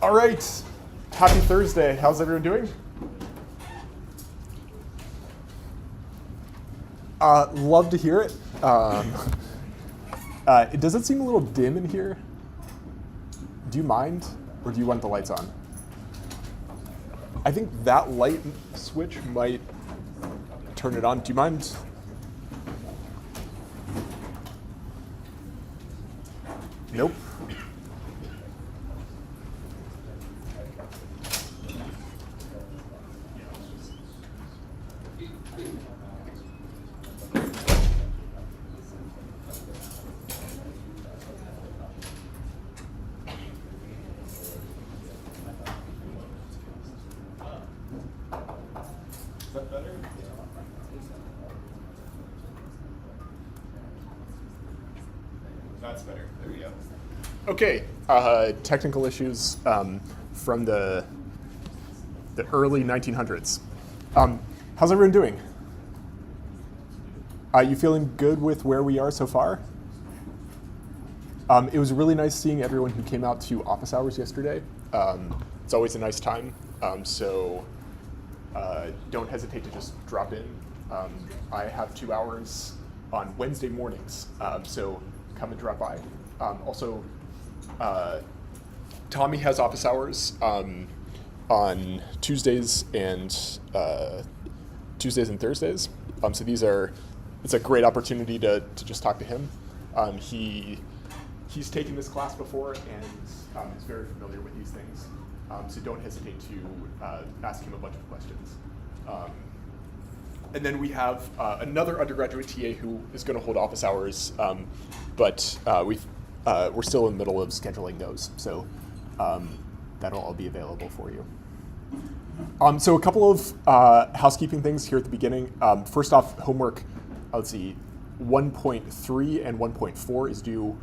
All right, happy Thursday. How's everyone doing? Love to hear it. Does it seem a little dim in here? Do you mind, or do you want the lights on? I think that light switch might turn it on. Do you mind? Nope. Is that better? That's better. There we go. Okay, technical issues from the early 1900s. How's everyone doing? You feeling good with where we are so far? It was really nice seeing everyone who came out to office hours yesterday. It's always a nice time, so don't hesitate to just drop in. I have 2 hours on Wednesday mornings, so come and drop by. Also, Tommy has office hours on Tuesdays and Thursdays. So it's a great opportunity to just talk to him. He's taken this class before and is very familiar with these things. So don't hesitate to ask him a bunch of questions. And then we have another undergraduate TA who is going to hold office hours, but we're still in the middle of scheduling those, so that'll all be available for you. So a couple of housekeeping things here at the beginning. First off, homework, let's see, 1.3 and 1.4 is due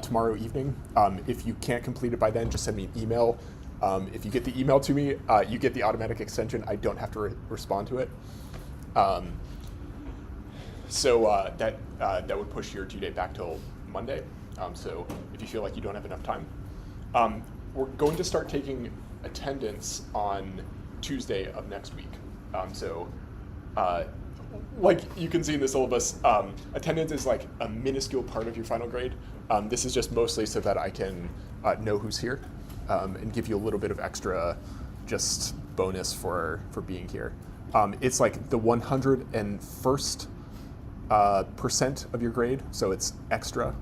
tomorrow evening. If you can't complete it by then, just send me an email. If you get the email to me, you get the automatic extension. I don't have to respond to it. So that would push your due date back till Monday. So if you feel like you don't have enough time. We're going to start taking attendance on Tuesday of next week. Like you can see in the syllabus, attendance is like a minuscule part of your final grade. This is just mostly so that I can know who's here and give you a little bit of extra just bonus for being here. It's like the 101st percent of your grade, so it's extra.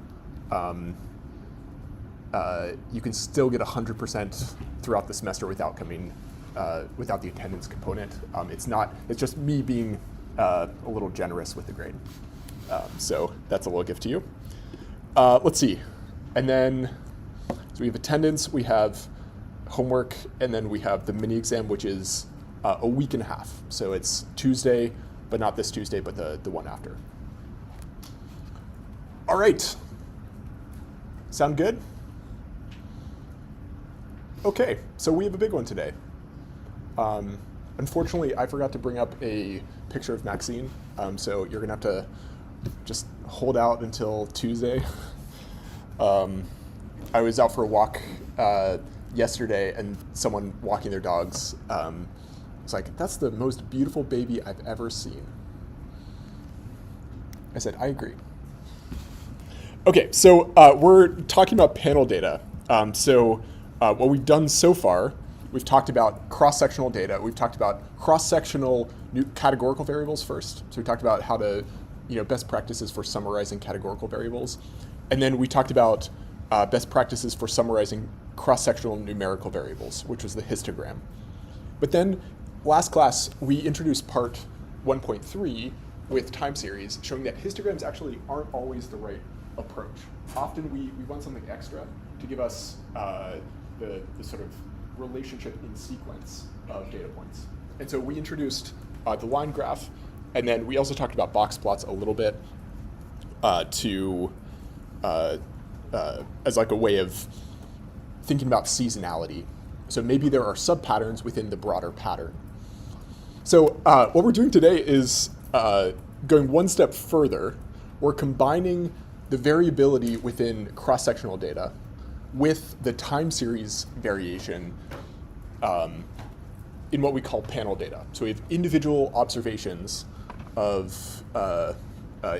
You can still get 100% throughout the semester without the attendance component. It's just me being a little generous with the grade. So that's a little gift to you. Let's see. And then, so we have attendance, we have homework, and then we have the mini exam, which is a week and a half. So it's Tuesday, but not this Tuesday, but the one after. All right. Sound good? Okay, so we have a big one today. Unfortunately, I forgot to bring up a picture of Maxine, so you're gonna have to just hold out until Tuesday. I was out for a walk yesterday, and someone walking their dogs was like, "That's the most beautiful baby I've ever seen." I said, "I agree." Okay, so we're talking about panel data. What we've done so far, we've talked about cross-sectional data. We've talked about cross-sectional new categorical variables first. So we talked about how to, best practices for summarizing categorical variables. And then we talked about best practices for summarizing cross-sectional numerical variables, which was the histogram. But then last class, we introduced part 1.3 with time series, showing that histograms actually aren't always the right approach. Often we want something extra to give us the sort of relationship in sequence of data points. And so we introduced the line graph, and then we also talked about box plots a little bit as like a way of thinking about seasonality. So maybe there are sub-patterns within the broader pattern. So what we're doing today is going one step further. We're combining the variability within cross-sectional data with the time series variation in what we call panel data. So we have individual observations of,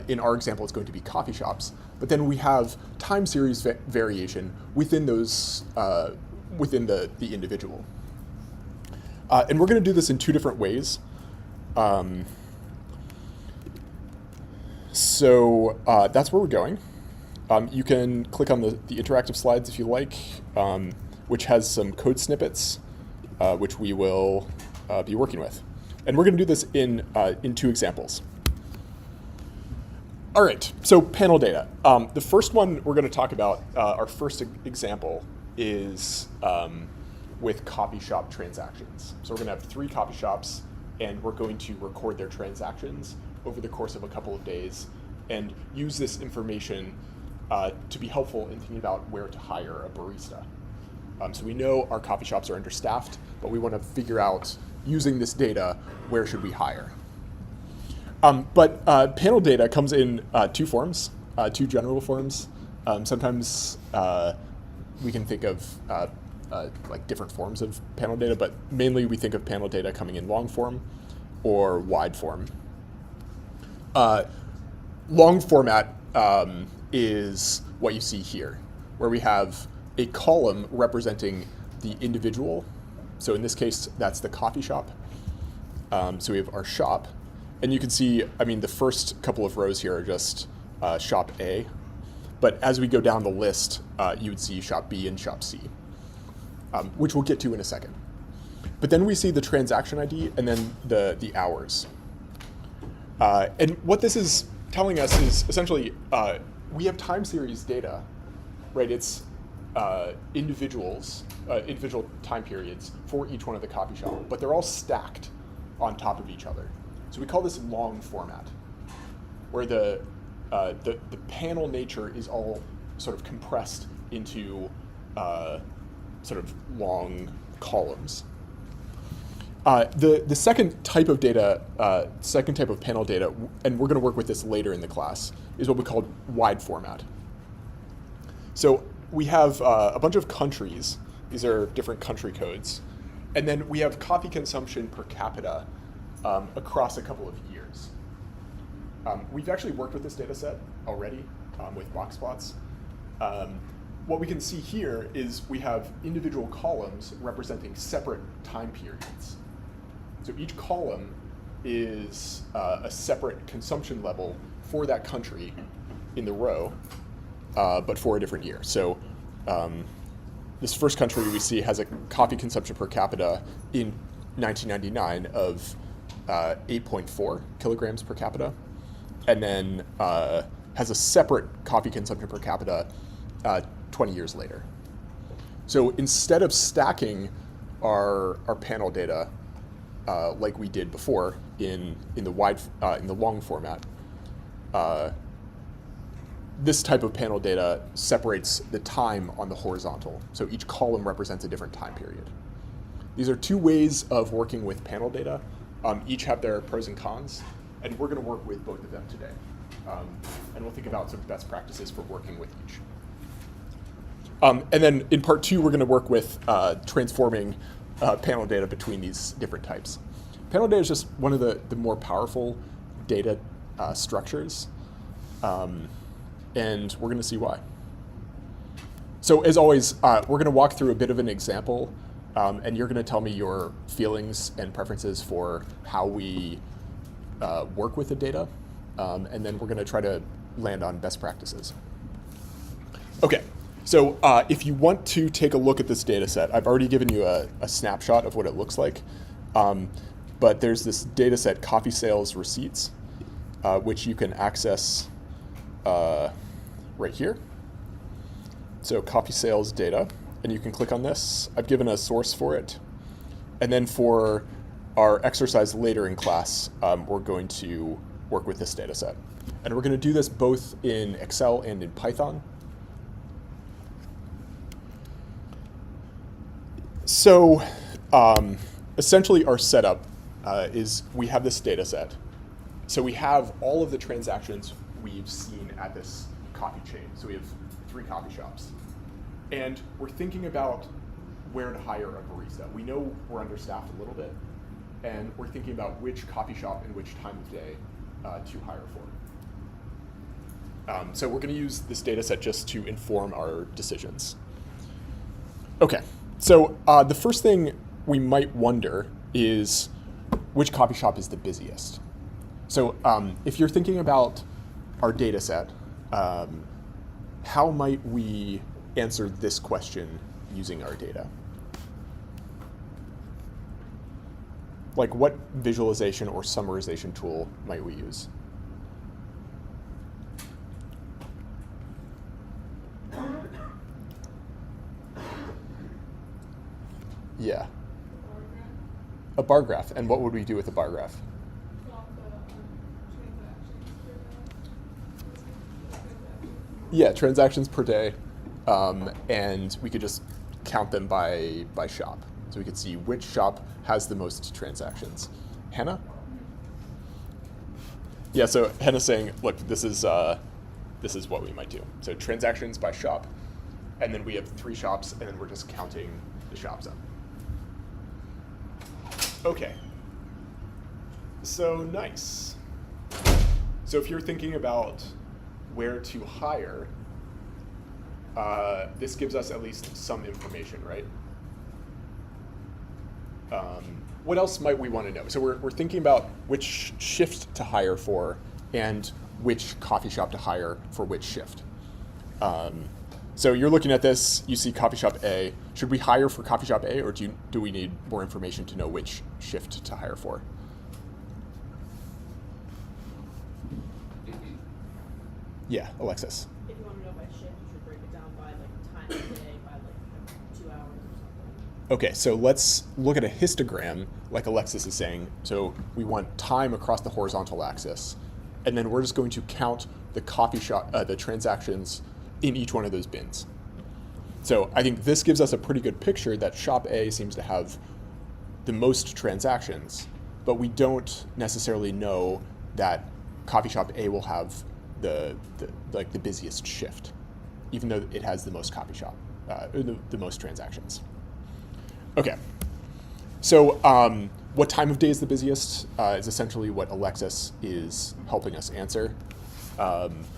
in our example, it's going to be coffee shops, but then we have time series variation within those, within the individual. And we're going to do this in two different ways. So that's where we're going. You can click on the interactive slides if you like, which has some code snippets, which we will be working with. And we're going to do this in two examples. All right, so panel data. The first one we're going to talk about, our first example, is with coffee shop transactions. So we're going to have 3 coffee shops, and we're going to record their transactions over the course of a couple of days and use this information to be helpful in thinking about where to hire a barista. So we know our coffee shops are understaffed, but we want to figure out, using this data, where should we hire? But panel data comes in 2 forms, 2 general forms. Sometimes we can think of like different forms of panel data, but mainly we think of panel data coming in long form or wide form. Long format is what you see here, where we have a column representing the individual. So in this case, that's the coffee shop. So we have our shop. And you can see, I mean, the first couple of rows here are just shop A. But as we go down the list, you would see shop B and shop C, which we'll get to in a second. But then we see the transaction ID and then the hours. And what this is telling us is essentially, we have time series data, right? It's individual time periods for each one of the coffee shop, but they're all stacked on top of each other. So we call this long format, where the panel nature is all sort of compressed into sort of long columns. The second type of data, second type of panel data, and we're going to work with this later in the class, is what we call wide format. So we have a bunch of countries. These are different country codes. And then we have coffee consumption per capita across a couple of years. We've actually worked with this data set already with box plots. What we can see here is we have individual columns representing separate time periods. So each column is a separate consumption level for that country in the row, but for a different year. So this first country we see has a coffee consumption per capita in 1999 of 8.4 kilograms per capita, and then has a separate coffee consumption per capita 20 years later. So instead of stacking our panel data like we did before in the long format, this type of panel data separates the time on the horizontal. So each column represents a different time period. These are 2 ways of working with panel data. Each have their pros and cons, and we're going to work with both of them today. And we'll think about some best practices for working with each. And then in part 2, we're going to work with transforming panel data between these different types. Panel data is just one of the more powerful data structures, and we're going to see why. So as always, we're going to walk through a bit of an example, and you're going to tell me your feelings and preferences for how we work with the data, and then we're going to try to land on best practices. Okay, so if you want to take a look at this data set, I've already given you a snapshot of what it looks like, but there's this data set, coffee sales receipts, which you can access right here. So coffee sales data, and you can click on this. I've given a source for it. And then for our exercise later in class, we're going to work with this data set. And we're going to do this both in Excel and in Python. So essentially our setup is we have this data set. So we have all of the transactions we've seen at this coffee chain. So we have 3 coffee shops. And we're thinking about where to hire a barista. We know we're understaffed a little bit, and we're thinking about which coffee shop and which time of day to hire for. So we're going to use this data set just to inform our decisions. Okay, so the first thing we might wonder is which coffee shop is the busiest. So if you're thinking about our data set, how might we answer this question using our data? Like, what visualization or summarization tool might we use? Yeah. A bar graph. And what would we do with a bar graph? Yeah, transactions per day. And we could just count them by shop. So we could see which shop has the most transactions. Hannah? Yeah, so Hannah's saying, look, this is what we might do. So transactions by shop, and then we have 3 shops, and then we're just counting the shops up. Okay. So nice. So if you're thinking about where to hire, this gives us at least some information, right? What else might we want to know? So we're thinking about which shift to hire for and which coffee shop to hire for which shift. So you're looking at this, you see coffee shop A. Should we hire for coffee shop A, or do we need more information to know which shift to hire for? Yeah, Alexis. If you want to know by shift, you should break it down by like time of day, by like 2 hours or something. Okay, so let's look at a histogram, like Alexis is saying. So we want time across the horizontal axis, and then we're just going to count the coffee shop, the transactions in each one of those bins. So I think this gives us a pretty good picture that shop A seems to have the most transactions, but we don't necessarily know that coffee shop A will have the busiest shift, even though it has the most coffee shop, the most transactions. Okay, so what time of day is the busiest is essentially what Alexis is helping us answer.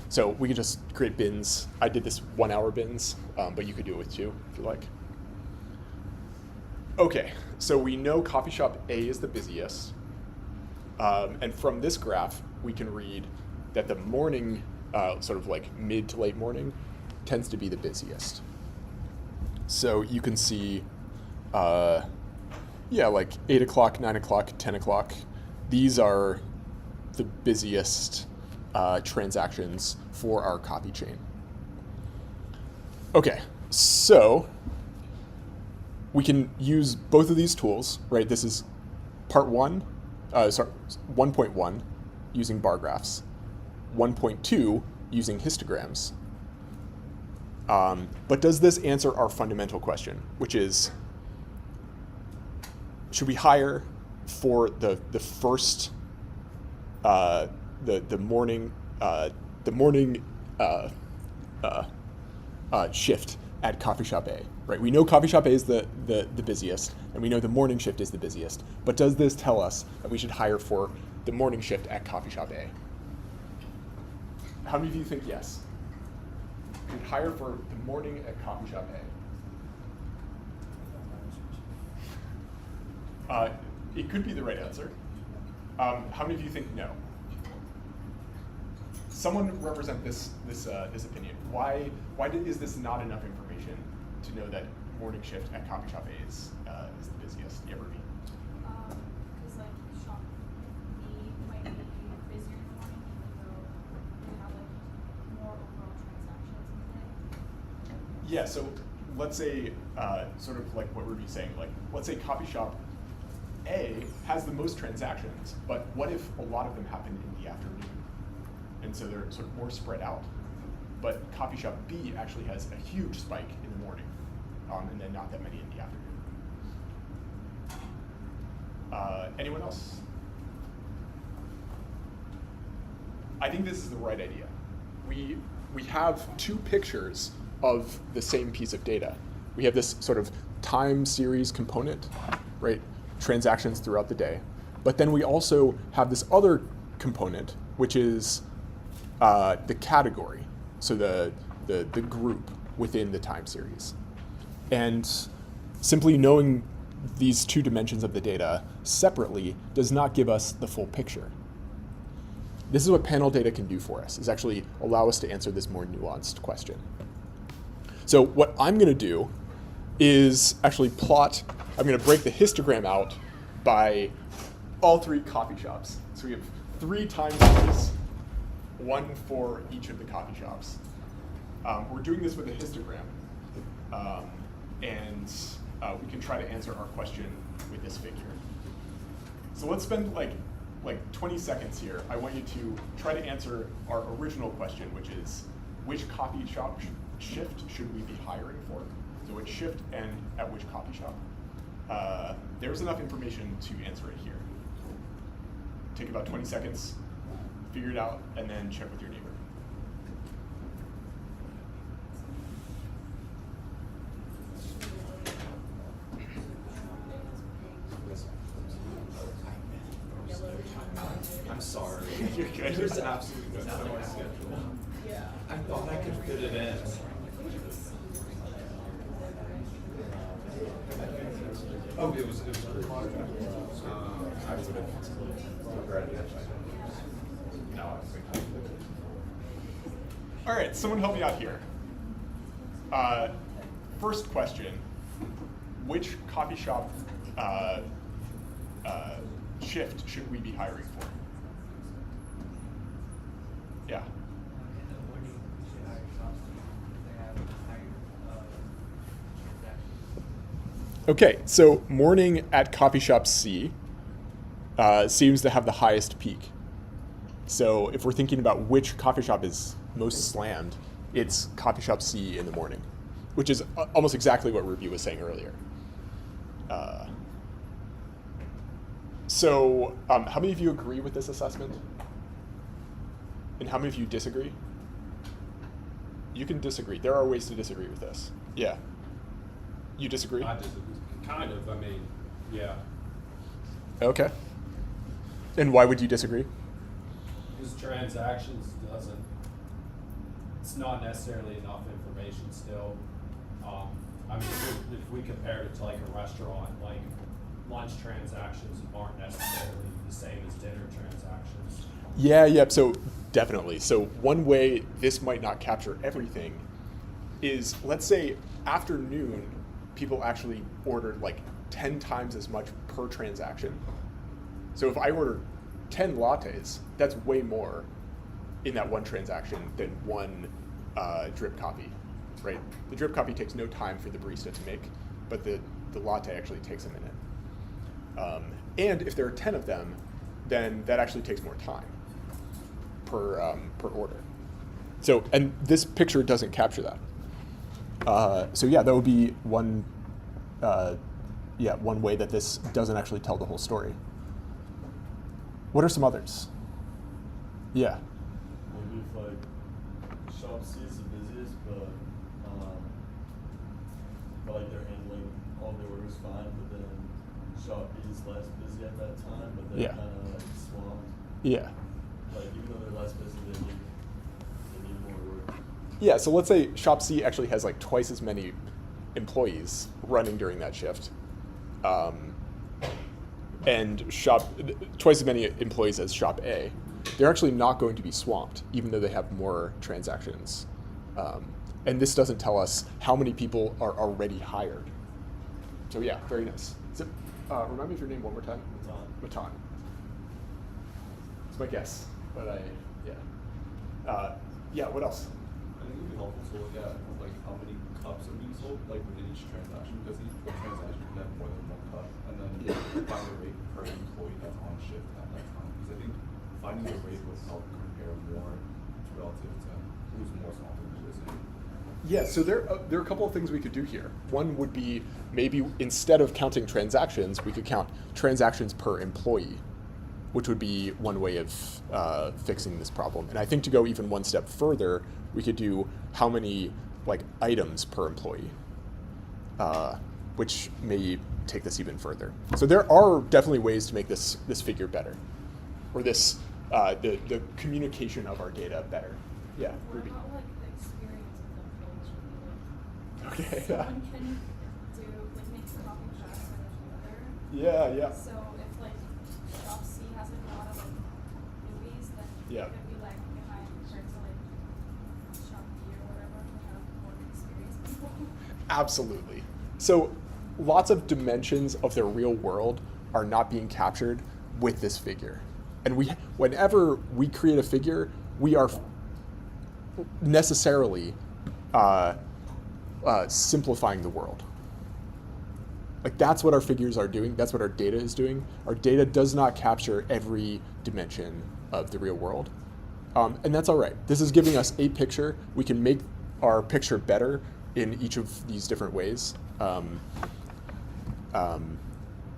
So we could just create bins. I did this 1 hour bins, but you could do it with 2 if you like. Okay, so we know coffee shop A is the busiest. And from this graph, we can read that the morning, sort of like mid to late morning, tends to be the busiest. So you can see, like 8 o'clock, 9 o'clock, 10 o'clock. These are the busiest transactions for our copy chain. Okay, so we can use both of these tools, right? This is part 1.1 using bar graphs, 1.2 using histograms. But does this answer our fundamental question, which is, should we hire for the first the morning shift at coffee shop A, right? We know coffee shop A is the busiest, and we know the morning shift is the busiest. But does this tell us that we should hire for the morning shift at coffee shop A? How many of you think yes? We should hire for the morning at coffee shop A. It could be the right answer. How many of you think no? Someone represent this opinion. Why is this not enough information to know that morning shift at coffee shop A is the busiest? You ever meet? Because like shop B might be busier in the morning, even though they have like more overall transactions in the day. Yeah. So let's say sort of like what were we saying? Like let's say coffee shop A has the most transactions, but what if a lot of them happen in the afternoon? And so they're sort of more spread out. But coffee shop B actually has a huge spike in the morning, and then not that many in the afternoon. Anyone else? I think this is the right idea. We have 2 pictures of the same piece of data. We have this sort of time series component, right? Transactions throughout the day. But then we also have this other component, which is the category, so the group within the time series. And simply knowing these two dimensions of the data separately does not give us the full picture. This is what panel data can do for us, is actually allow us to answer this more nuanced question. So what I'm going to do is actually plot, I'm going to break the histogram out by all three coffee shops. So we have 3 time series, 1 for each of the coffee shops. We're doing this with a histogram, and we can try to answer our question with this figure. So let's spend like 20 seconds here. I want you to try to answer our original question, which is, which coffee shop shift should we be hiring for? So which shift and at which coffee shop? There's enough information to answer it here. Take about 20 seconds, figure it out, and then check with your neighbor. I'm sorry. You're good. There's absolutely no time on my schedule. Yeah. I thought I could fit it in. Oh, it was really hard. I would have regretted it. No, I think All right, someone help me out here. First question, which coffee shop shift should we be hiring for? Yeah. Okay, so morning at coffee shop C seems to have the highest peak. So if we're thinking about which coffee shop is most slammed, it's coffee shop C in the morning, which is almost exactly what Ruby was saying earlier. So how many of you agree with this assessment? And how many of you disagree? You can disagree. There are ways to disagree with this. Yeah. You disagree? I disagree. Kind of. I mean, yeah. Okay. And why would you disagree? Because transactions doesn't. It's not necessarily enough information still. I mean, if we compared it to like a restaurant, like lunch transactions aren't necessarily the same as dinner transactions. Yeah, so definitely. So one way this might not capture everything is, let's say afternoon, people actually ordered like 10 times as much per transaction. So if I order 10 lattes, that's way more in that one transaction than one drip coffee, right? The drip coffee takes no time for the barista to make, but the latte actually takes a minute. And if there are 10 of them, then that actually takes more time per order. So, and this picture doesn't capture that. So yeah, that would be one way that this doesn't actually tell the whole story. What are some others? Yeah. Maybe if like shop C is the busiest, but like they're handling all the orders fine, but then shop B is less busy at that time, but they're Yeah. kind of like swamped. Yeah. Like even though they're less busy, they need more work. Yeah, so let's say Shop C actually has like twice as many employees running during that shift. And twice as many employees as Shop A. They're actually not going to be swamped, even though they have more transactions. And this doesn't tell us how many people are already hired. So yeah, very nice. So, remind me of your name one more time. Matan. It's my guess, but yeah, what else? I think it would be helpful to look at like how many cups are being sold like within each transaction, because each transaction can have more than one cup, and then find the rate per employee that's on shift at that time. Because I think finding the rate would help compare more relative to who's more small and who isn't. Yeah, so there are a couple of things we could do here. One would be maybe instead of counting transactions, we could count transactions per employee, which would be one way of fixing this problem. And I think to go even one step further, we could do how many like items per employee, which may take this even further. So there are definitely ways to make this figure better, or this the communication of our data better. Yeah, What Ruby. about like the experience of the employees would be like? Okay. Someone can do like make coffee shops and weather. Yeah, yeah. So if like shop C has like a lot of like newbies, then Yeah. it could be like behind compared to like shop B or whatever who have more experienced people. Absolutely. So lots of dimensions of the real world are not being captured with this figure. And whenever we create a figure, we are necessarily simplifying the world. Like that's what our figures are doing. That's what our data is doing. Our data does not capture every dimension of the real world. And that's all right. This is giving us a picture. We can make our picture better in each of these different ways.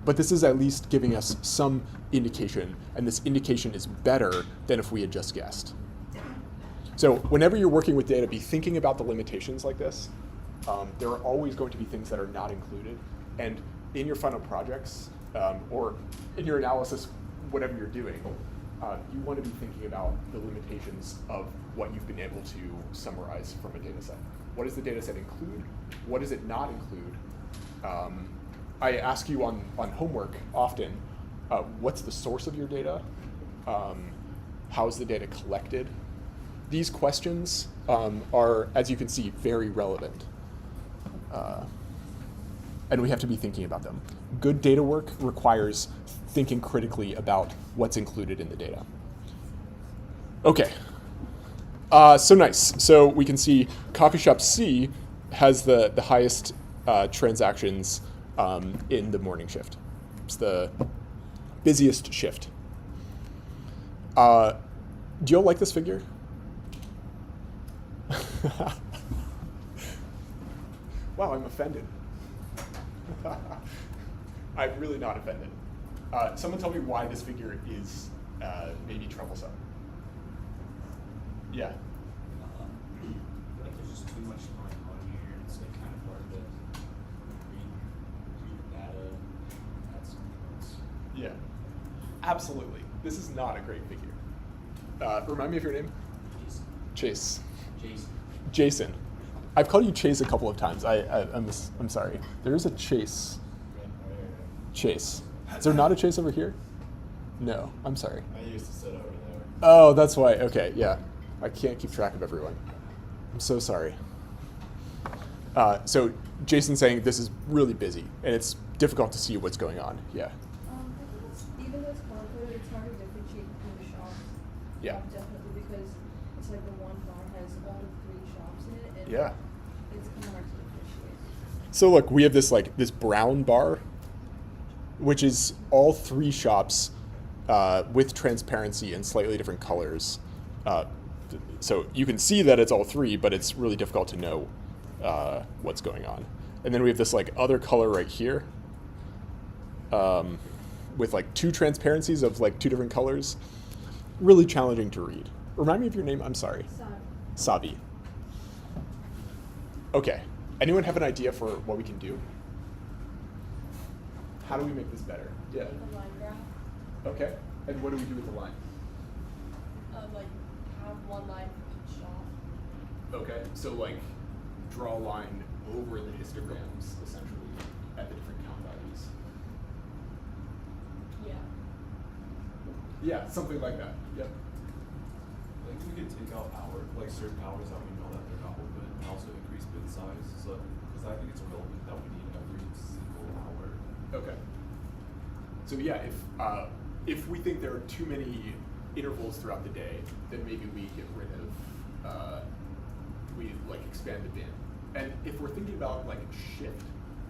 But this is at least giving us some indication, and this indication is better than if we had just guessed. So whenever you're working with data, be thinking about the limitations like this. There are always going to be things that are not included, and in your final projects, or in your analysis, whatever you're doing, you want to be thinking about the limitations of what you've been able to summarize from a data set. What does the data set include? What does it not include? I ask you on homework often, what's the source of your data? How is the data collected? These questions are, as you can see, very relevant. And we have to be thinking about them. Good data work requires thinking critically about what's included in the data. Okay. So nice. So we can see coffee shop C has the highest transactions in the morning shift. It's the busiest shift. Do you all like this figure? Wow, I'm offended. I'm really not offended. Someone tell me why this figure is maybe troublesome. Yeah. I feel like there's just too much going on here. It's like kind of hard to read the data at some points. Yeah. Absolutely. This is not a great figure. Remind me of your name? Chase. Jason. I've called you Chase a couple of times. I'm sorry. There is a Chase. Chase. Is there not a Chase over here? No. I'm sorry. I used to sit over there. Oh, that's why. Okay, yeah. I can't keep track of everyone. I'm so sorry. So Jason's saying this is really busy, and it's difficult to see what's going on. Yeah. I think it's, even though it's color-coded, it's hard to differentiate between the shops. Yeah. Definitely, because it's like the one bar has all the 3 shops in it, and Yeah. it's kind of hard to differentiate. So look, we have this this brown bar, which is all 3 shops with transparency and slightly different colors. So you can see that it's all 3, but it's really difficult to know what's going on. And then we have this other color right here with 2 transparencies of 2 different colors. Really challenging to read. Remind me of your name. I'm sorry. Savi. Okay. Anyone have an idea for what we can do? How do we make this better? Yeah. Make a line graph, Okay. And what do we do with the line? like have one line for each shop. Okay. So draw a line over the histograms essentially at the different count values. Yeah. Yeah, something like that. Yep. I think we could take out certain hours that we know that they're not open, and also increase bin size. So, because I think it's relevant that we need every single hour. Okay. So yeah, if we think there are too many intervals throughout the day, then maybe we get rid of we expand the bin. And if we're thinking about shift,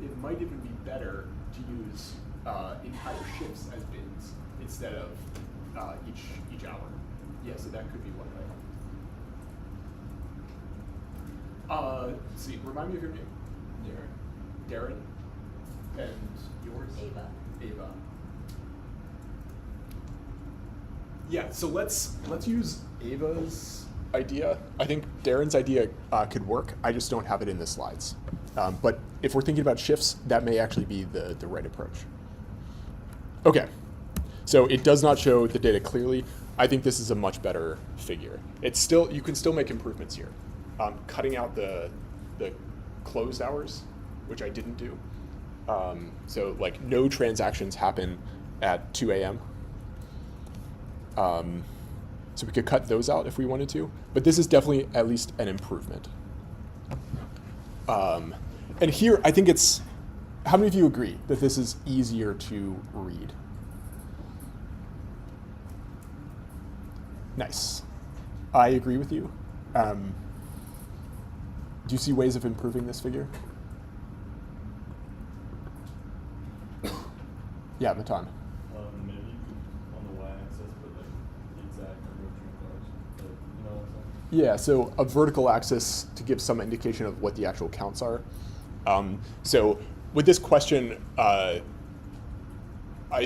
it might even be better to use entire shifts as bins instead of each hour. Yeah, so that could be one way. Let's see, remind me of your name. Darren. And yours? Ava. Yeah, so let's use Ava's idea. I think Darren's idea could work. I just don't have it in the slides. But if we're thinking about shifts, that may actually be the right approach. Okay, so it does not show the data clearly. I think this is a much better figure. It's still, you can still make improvements here. Cutting out the closed hours, which I didn't do. So like no transactions happen at 2 a.m. So we could cut those out if we wanted to, but this is definitely at least an improvement. And here, I think it's, how many of you agree that this is easier to read? Nice. I agree with you. Do you see ways of improving this figure? Yeah, Matan. Maybe you could, on the y-axis, put like the exact number of drink bars. But, you know what I'm saying? Yeah, so a vertical axis to give some indication of what the actual counts are. So with this question, I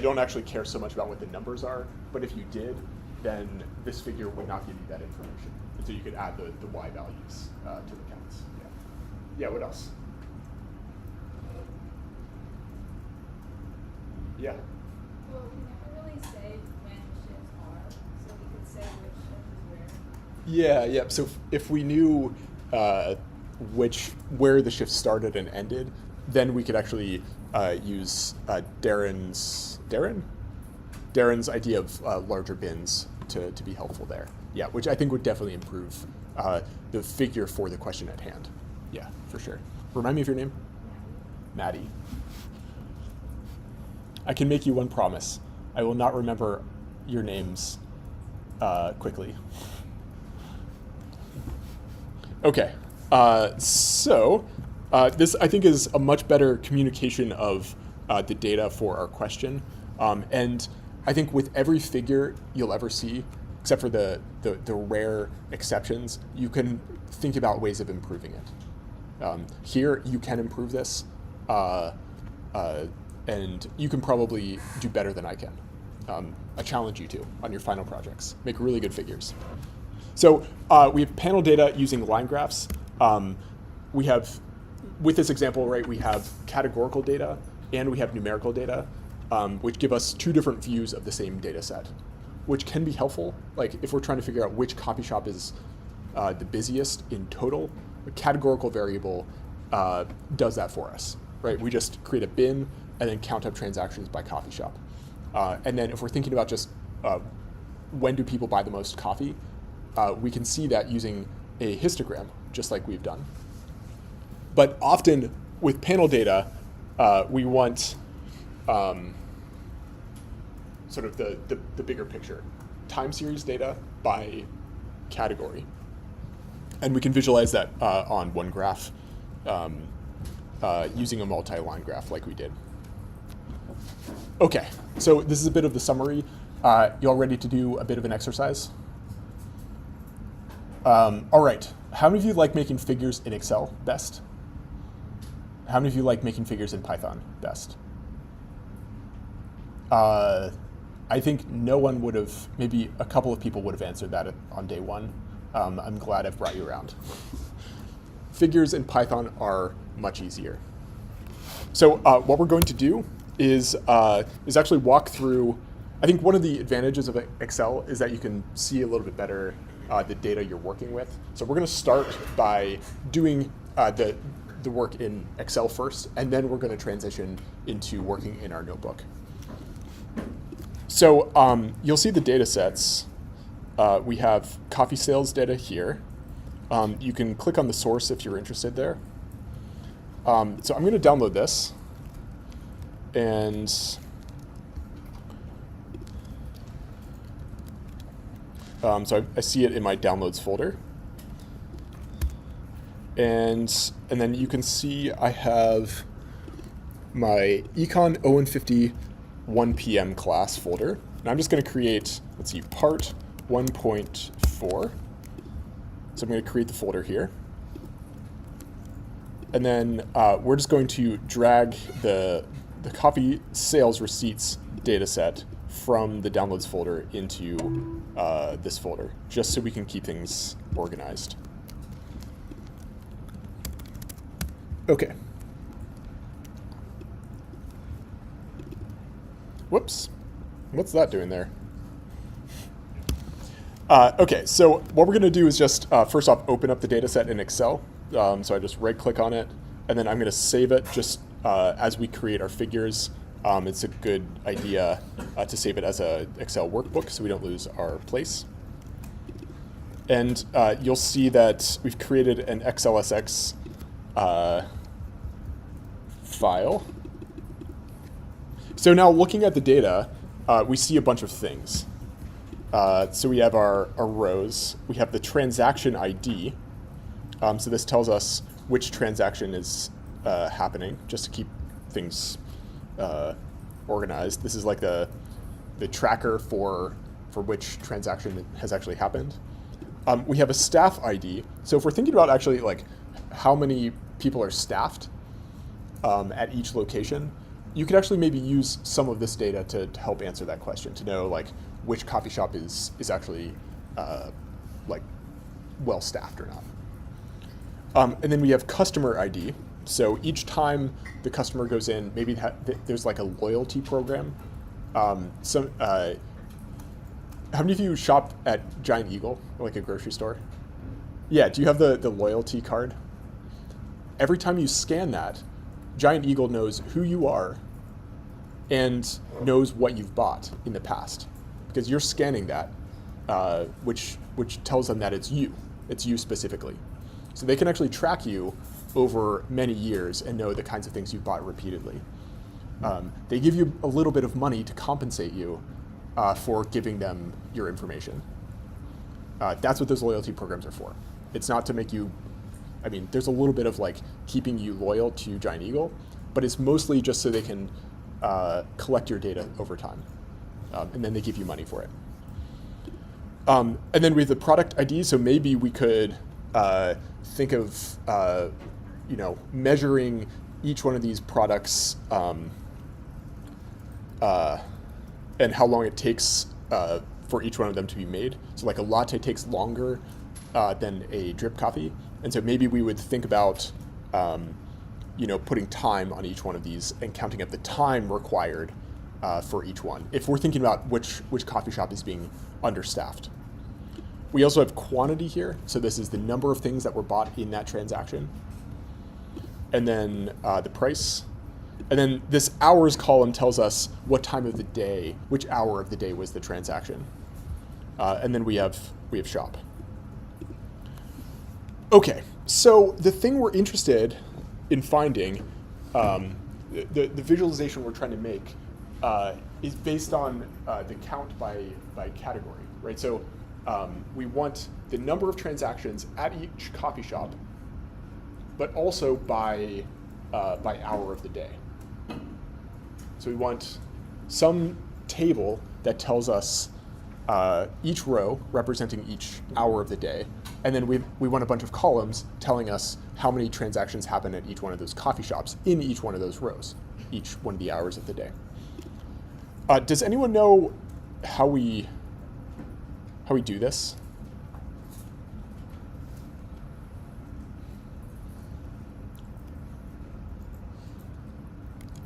don't actually care so much about what the numbers are, but if you did, then this figure would not give you that information. And so you could add the y values to the counts. Yeah, what else? Yeah. Well, we never really say when shifts are, so we could say which shift is where. Yeah. So if we knew where the shift started and ended, then we could actually use Darren's idea of larger bins to be helpful there. Yeah, which I think would definitely improve the figure for the question at hand. Yeah, for sure. Remind me of your name? Maddie. I can make you one promise. I will not remember your names quickly. Okay, so this I think is a much better communication of the data for our question. And I think with every figure you'll ever see, except for the rare exceptions, you can think about ways of improving it. Here, you can improve this, and you can probably do better than I can. I challenge you to on your final projects. Make really good figures. So we have panel data using line graphs. We have, with this example, right, we have categorical data and we have numerical data, which give us two different views of the same data set, which can be helpful. Like if we're trying to figure out which copy shop is the busiest in total, a categorical variable does that for us, right? We just create a bin and then count up transactions by coffee shop. And then if we're thinking about just when do people buy the most coffee, we can see that using a histogram, just like we've done. But often with panel data, we want sort of the bigger picture, time series data by category. And we can visualize that on one graph using a multi-line graph like we did. Okay, so this is a bit of the summary. You all ready to do a bit of an exercise? All right, how many of you like making figures in Excel best? How many of you like making figures in Python best? I think no one would have, maybe a couple of people would have answered that on day one. I'm glad I've brought you around. Figures in Python are much easier. So what we're going to do is actually walk through, I think one of the advantages of Excel is that you can see a little bit better the data you're working with. So we're going to start by doing the work in Excel first, and then we're going to transition into working in our notebook. So you'll see the data sets. We have coffee sales data here. You can click on the source if you're interested there. So I'm going to download this. And so I see it in my downloads folder. And then you can see I have my ECON 0150 1 p.m. class folder. And I'm just going to create, let's see, part 1.4. So I'm going to create the folder here. And then we're just going to drag the coffee sales receipts data set from the downloads folder into this folder, just so we can keep things organized. Okay. Whoops. What's that doing there? Okay, so what we're going to do is just, first off, open up the data set in Excel. So I just right-click on it, and then I'm going to save it just as we create our figures. It's a good idea to save it as an Excel workbook so we don't lose our place. And you'll see that we've created an XLSX file. So now looking at the data, we see a bunch of things. So we have our rows. We have the transaction ID. So this tells us which transaction is happening, just to keep things organized. This is like the tracker for which transaction has actually happened. We have a staff ID. So if we're thinking about actually like how many people are staffed at each location, you could actually maybe use some of this data to help answer that question, to know like which coffee shop is actually like well staffed or not. And then we have customer ID. So each time the customer goes in, maybe there's like a loyalty program. How many of you shop at Giant Eagle, like a grocery store? Yeah, do you have the loyalty card? Every time you scan that, Giant Eagle knows who you are and knows what you've bought in the past, because you're scanning that, which tells them that it's you specifically. So they can actually track you over many years and know the kinds of things you've bought repeatedly. They give you a little bit of money to compensate you for giving them your information. That's what those loyalty programs are for. It's not to make you, I mean, there's a little bit of like keeping you loyal to Giant Eagle, but it's mostly just so they can collect your data over time. And then they give you money for it. And then with the product ID, so maybe we could think of measuring each one of these products and how long it takes for each one of them to be made. So like a latte takes longer than a drip coffee. And so maybe we would think about putting time on each one of these and counting up the time required for each one, if we're thinking about which coffee shop is being understaffed. We also have quantity here. So this is the number of things that were bought in that transaction. And then the price. And then this hours column tells us what time of the day, which hour of the day was the transaction. And then we have shop. Okay, so the thing we're interested in finding, the visualization we're trying to make is based on the count by category, right? So we want the number of transactions at each coffee shop, but also by hour of the day. So we want some table that tells us each row representing each hour of the day, and then we want a bunch of columns telling us how many transactions happen at each one of those coffee shops in each one of those rows, each one of the hours of the day. Does anyone know how we do this?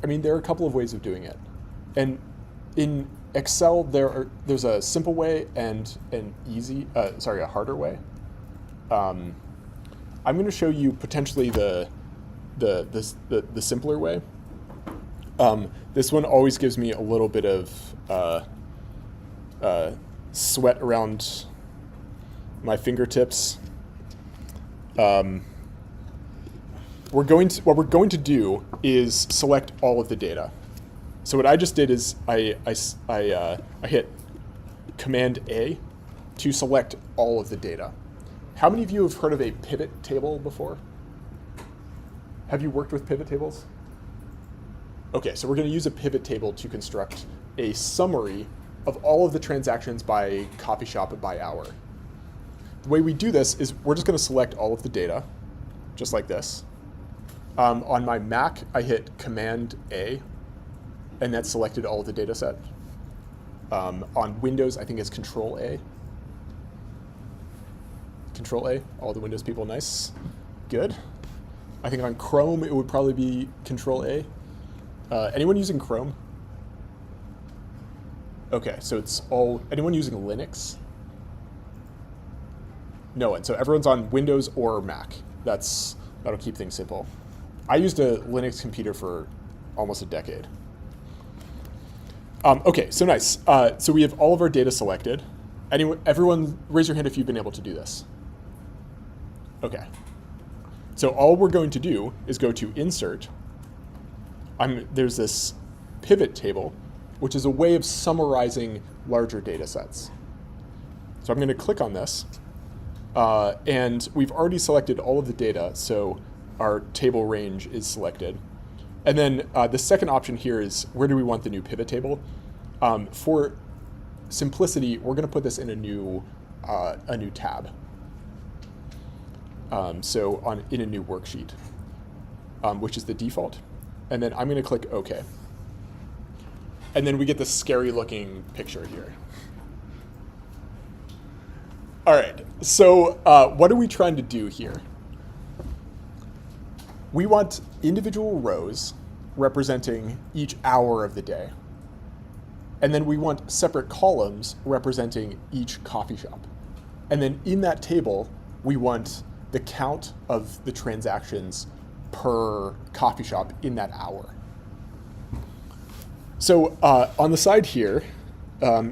I mean, there are a couple of ways of doing it. And in Excel, there's a simple way and a harder way. I'm going to show you potentially the simpler way. This one always gives me a little bit of sweat around my fingertips. What we're going to do is select all of the data. So what I just did is I hit Command A to select all of the data. How many of you have heard of a pivot table before? Have you worked with pivot tables? Okay, so we're going to use a pivot table to construct a summary of all of the transactions by coffee shop and by hour. The way we do this is we're just going to select all of the data, just like this. On my Mac, I hit Command A, and that selected all of the data set. On Windows, I think it's Control A. Control A, all the Windows people, nice, good. I think on Chrome, it would probably be Control A. Anyone using Chrome? Okay, so it's all, anyone using Linux? No one, so everyone's on Windows or Mac. That'll keep things simple. I used a Linux computer for almost a decade. Okay, so nice. So we have all of our data selected. Everyone, raise your hand if you've been able to do this. Okay. So all we're going to do is go to Insert. There's this pivot table, which is a way of summarizing larger data sets. So I'm going to click on this. And we've already selected all of the data, so our table range is selected. And then the second option here is where do we want the new pivot table? For simplicity, we're going to put this in a new tab. So in a new worksheet, which is the default. And then I'm going to click OK. And then we get this scary looking picture here. All right, so what are we trying to do here? We want individual rows representing each hour of the day. And then we want separate columns representing each coffee shop. And then in that table, we want the count of the transactions per coffee shop in that hour. So on the side here,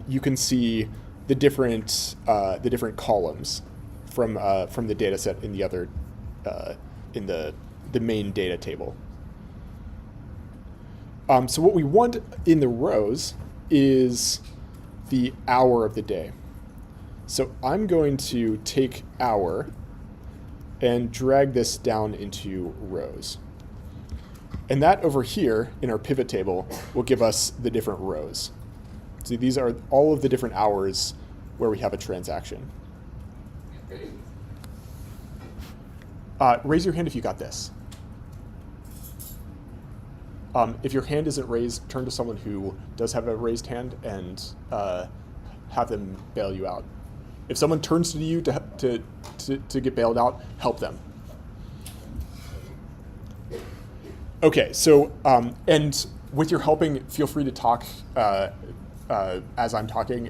you can see the different columns from the data set in the other in the main data table. So what we want in the rows is the hour of the day. So I'm going to take hour and drag this down into rows. And that over here in our pivot table will give us the different rows. So these are all of the different hours where we have a transaction. Raise your hand if you got this. If your hand isn't raised, turn to someone who does have a raised hand and have them bail you out. If someone turns to you to get bailed out, help them. Okay, so and with your helping, feel free to talk as I'm talking.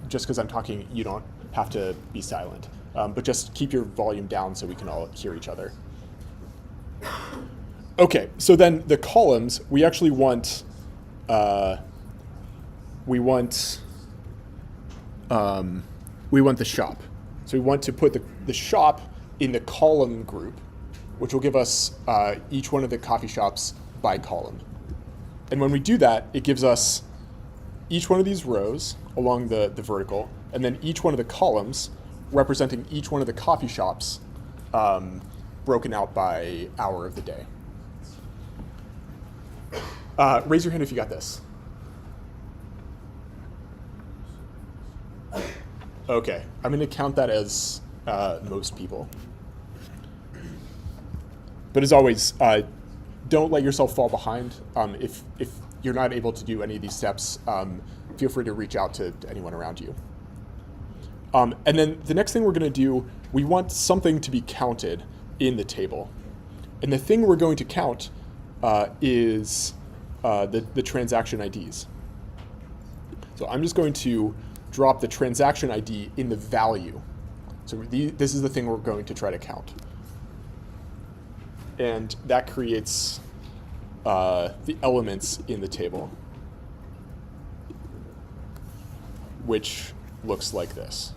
Just because I'm talking, you don't have to be silent. But just keep your volume down so we can all hear each other. Okay, so then the columns, we actually want the shop. So we want to put the shop in the column group, which will give us each one of the coffee shops by column. And when we do that, it gives us each one of these rows along the vertical, and then each one of the columns representing each one of the coffee shops broken out by hour of the day. Raise your hand if you got this. Okay, I'm going to count that as most people. But as always, don't let yourself fall behind. If you're not able to do any of these steps, feel free to reach out to anyone around you. And then the next thing we're going to do, we want something to be counted in the table. And the thing we're going to count is the transaction IDs. So I'm just going to drop the transaction ID in the value. So this is the thing we're going to try to count. And that creates the elements in the table, which looks like this.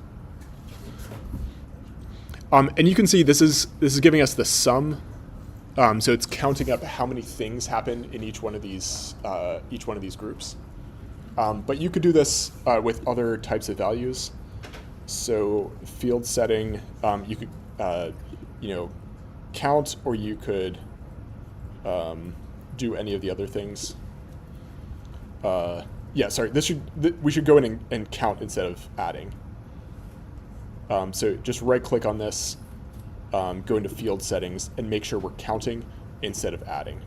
And you can see this is giving us the sum. So it's counting up how many things happen in each one of these groups. But you could do this with other types of values. So field setting, you could count, or you could do any of the other things. Yeah, sorry. We should go in and count instead of adding. So just right-click on this, go into field settings, and make sure we're counting instead of adding.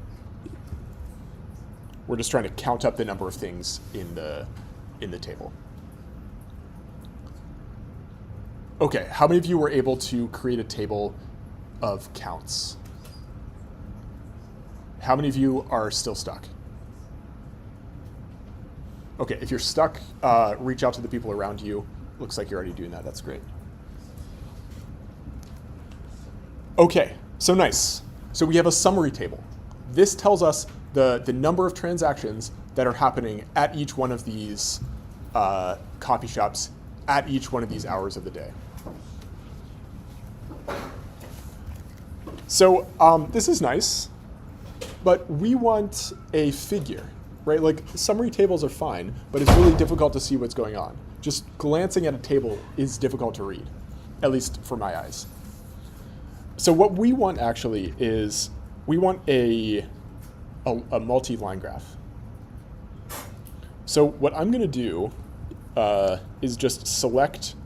We're just trying to count up the number of things in the table. Okay, how many of you were able to create a table of counts? How many of you are still stuck? Okay, if you're stuck, reach out to the people around you. Looks like you're already doing that. That's great. Okay, so nice. So we have a summary table. This tells us the number of transactions that are happening at each one of these coffee shops at each one of these hours of the day. So this is nice, but we want a figure, right? Like summary tables are fine, but it's really difficult to see what's going on. Just glancing at a table is difficult to read, at least for my eyes. So what we want actually is we want a multi-line graph. So what I'm going to do is just select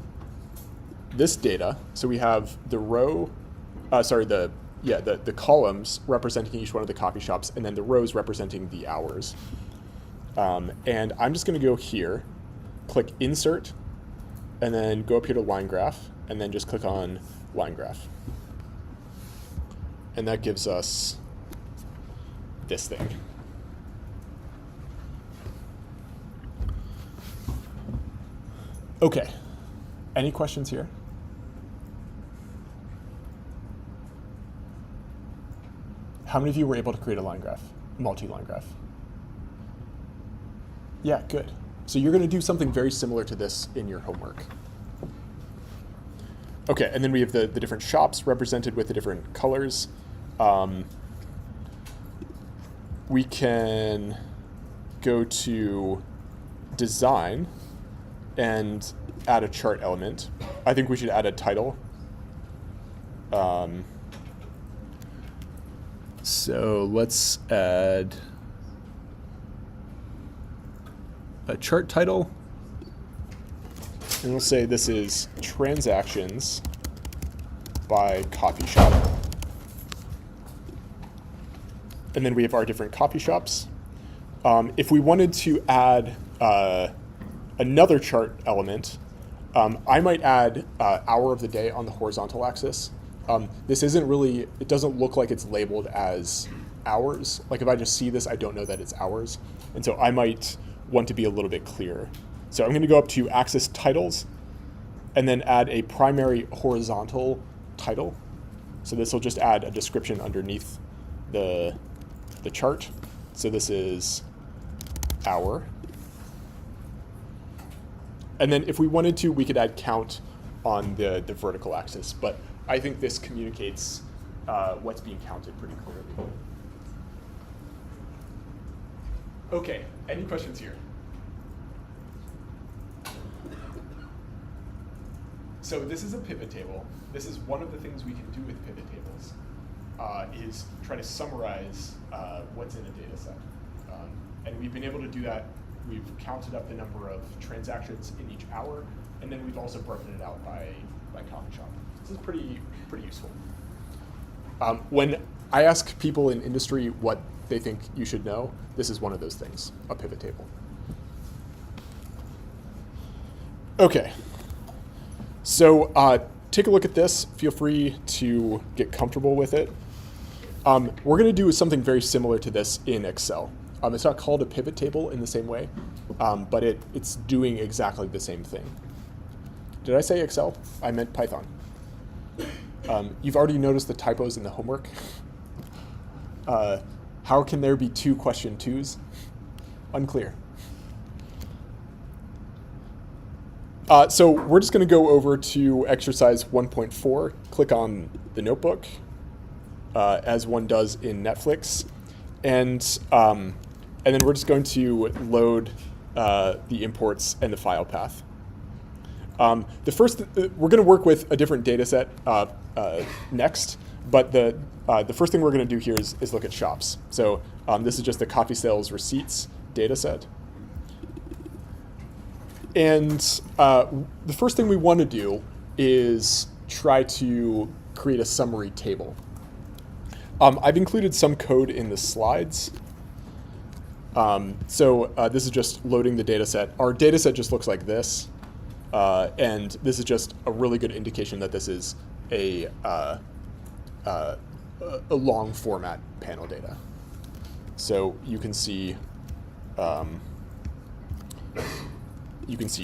this data. So we have the row, the columns representing each one of the coffee shops, and then the rows representing the hours. And I'm just going to go here, click Insert, and then go up here to Line Graph, and then just click on Line Graph. And that gives us this thing. Okay, any questions here? How many of you were able to create a line graph, multi-line graph? Yeah, good. So you're going to do something very similar to this in your homework. Okay, and then we have the different shops represented with the different colors. We can go to Design and add a chart element. I think we should add a title. So let's add a chart title. And we'll say this is Transactions by Coffee Shop. And then we have our different coffee shops. If we wanted to add another chart element, I might add hour of the day on the horizontal axis. This isn't really, it doesn't look like it's labeled as hours. Like if I just see this, I don't know that it's hours. And so I might want to be a little bit clearer. So I'm going to go up to Axis Titles and then add a primary horizontal title. So this will just add a description underneath the chart. So this is hour. And then if we wanted to, we could add count on the vertical axis. But I think this communicates what's being counted pretty clearly. Okay, any questions here? So this is a pivot table. This is one of the things we can do with pivot tables, is try to summarize what's in a data set. And we've been able to do that. We've counted up the number of transactions in each hour, and then we've also broken it out by coffee shop. This is pretty useful. When I ask people in industry what they think you should know, this is one of those things, a pivot table. Okay, so take a look at this. Feel free to get comfortable with it. We're going to do something very similar to this in Excel. It's not called a pivot table in the same way, but it's doing exactly the same thing. Did I say Excel? I meant Python. You've already noticed the typos in the homework. How can there be 2 question 2s? Unclear. So we're just going to go over to exercise 1.4, click on the notebook, as one does in Netflix, and then we're just going to load the imports and the file path. We're going to work with a different data set next, but the first thing we're going to do here is look at shops. So this is just the coffee sales receipts data set. And the first thing we want to do is try to create a summary table. I've included some code in the slides. So this is just loading the data set. Our data set just looks like this. And this is just a really good indication that this is a long format panel data. So you can see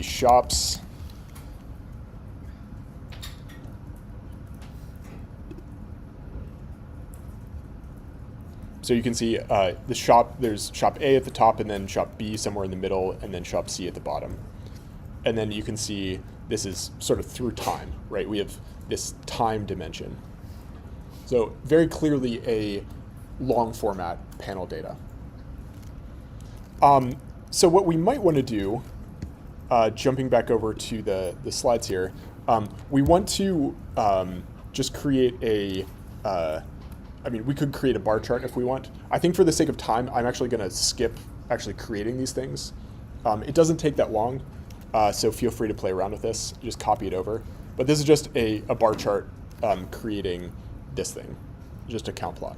shops. So you can see the shop, there's shop A at the top, and then shop B somewhere in the middle, and then shop C at the bottom. And then you can see this is sort of through time, right? We have this time dimension. So very clearly a long format panel data. So what we might want to do, jumping back over to the slides here, we want to just create a, we could create a bar chart if we want. I think for the sake of time, I'm actually going to skip actually creating these things. It doesn't take that long, so feel free to play around with this. Just copy it over. But this is just a bar chart creating this thing, just a count plot.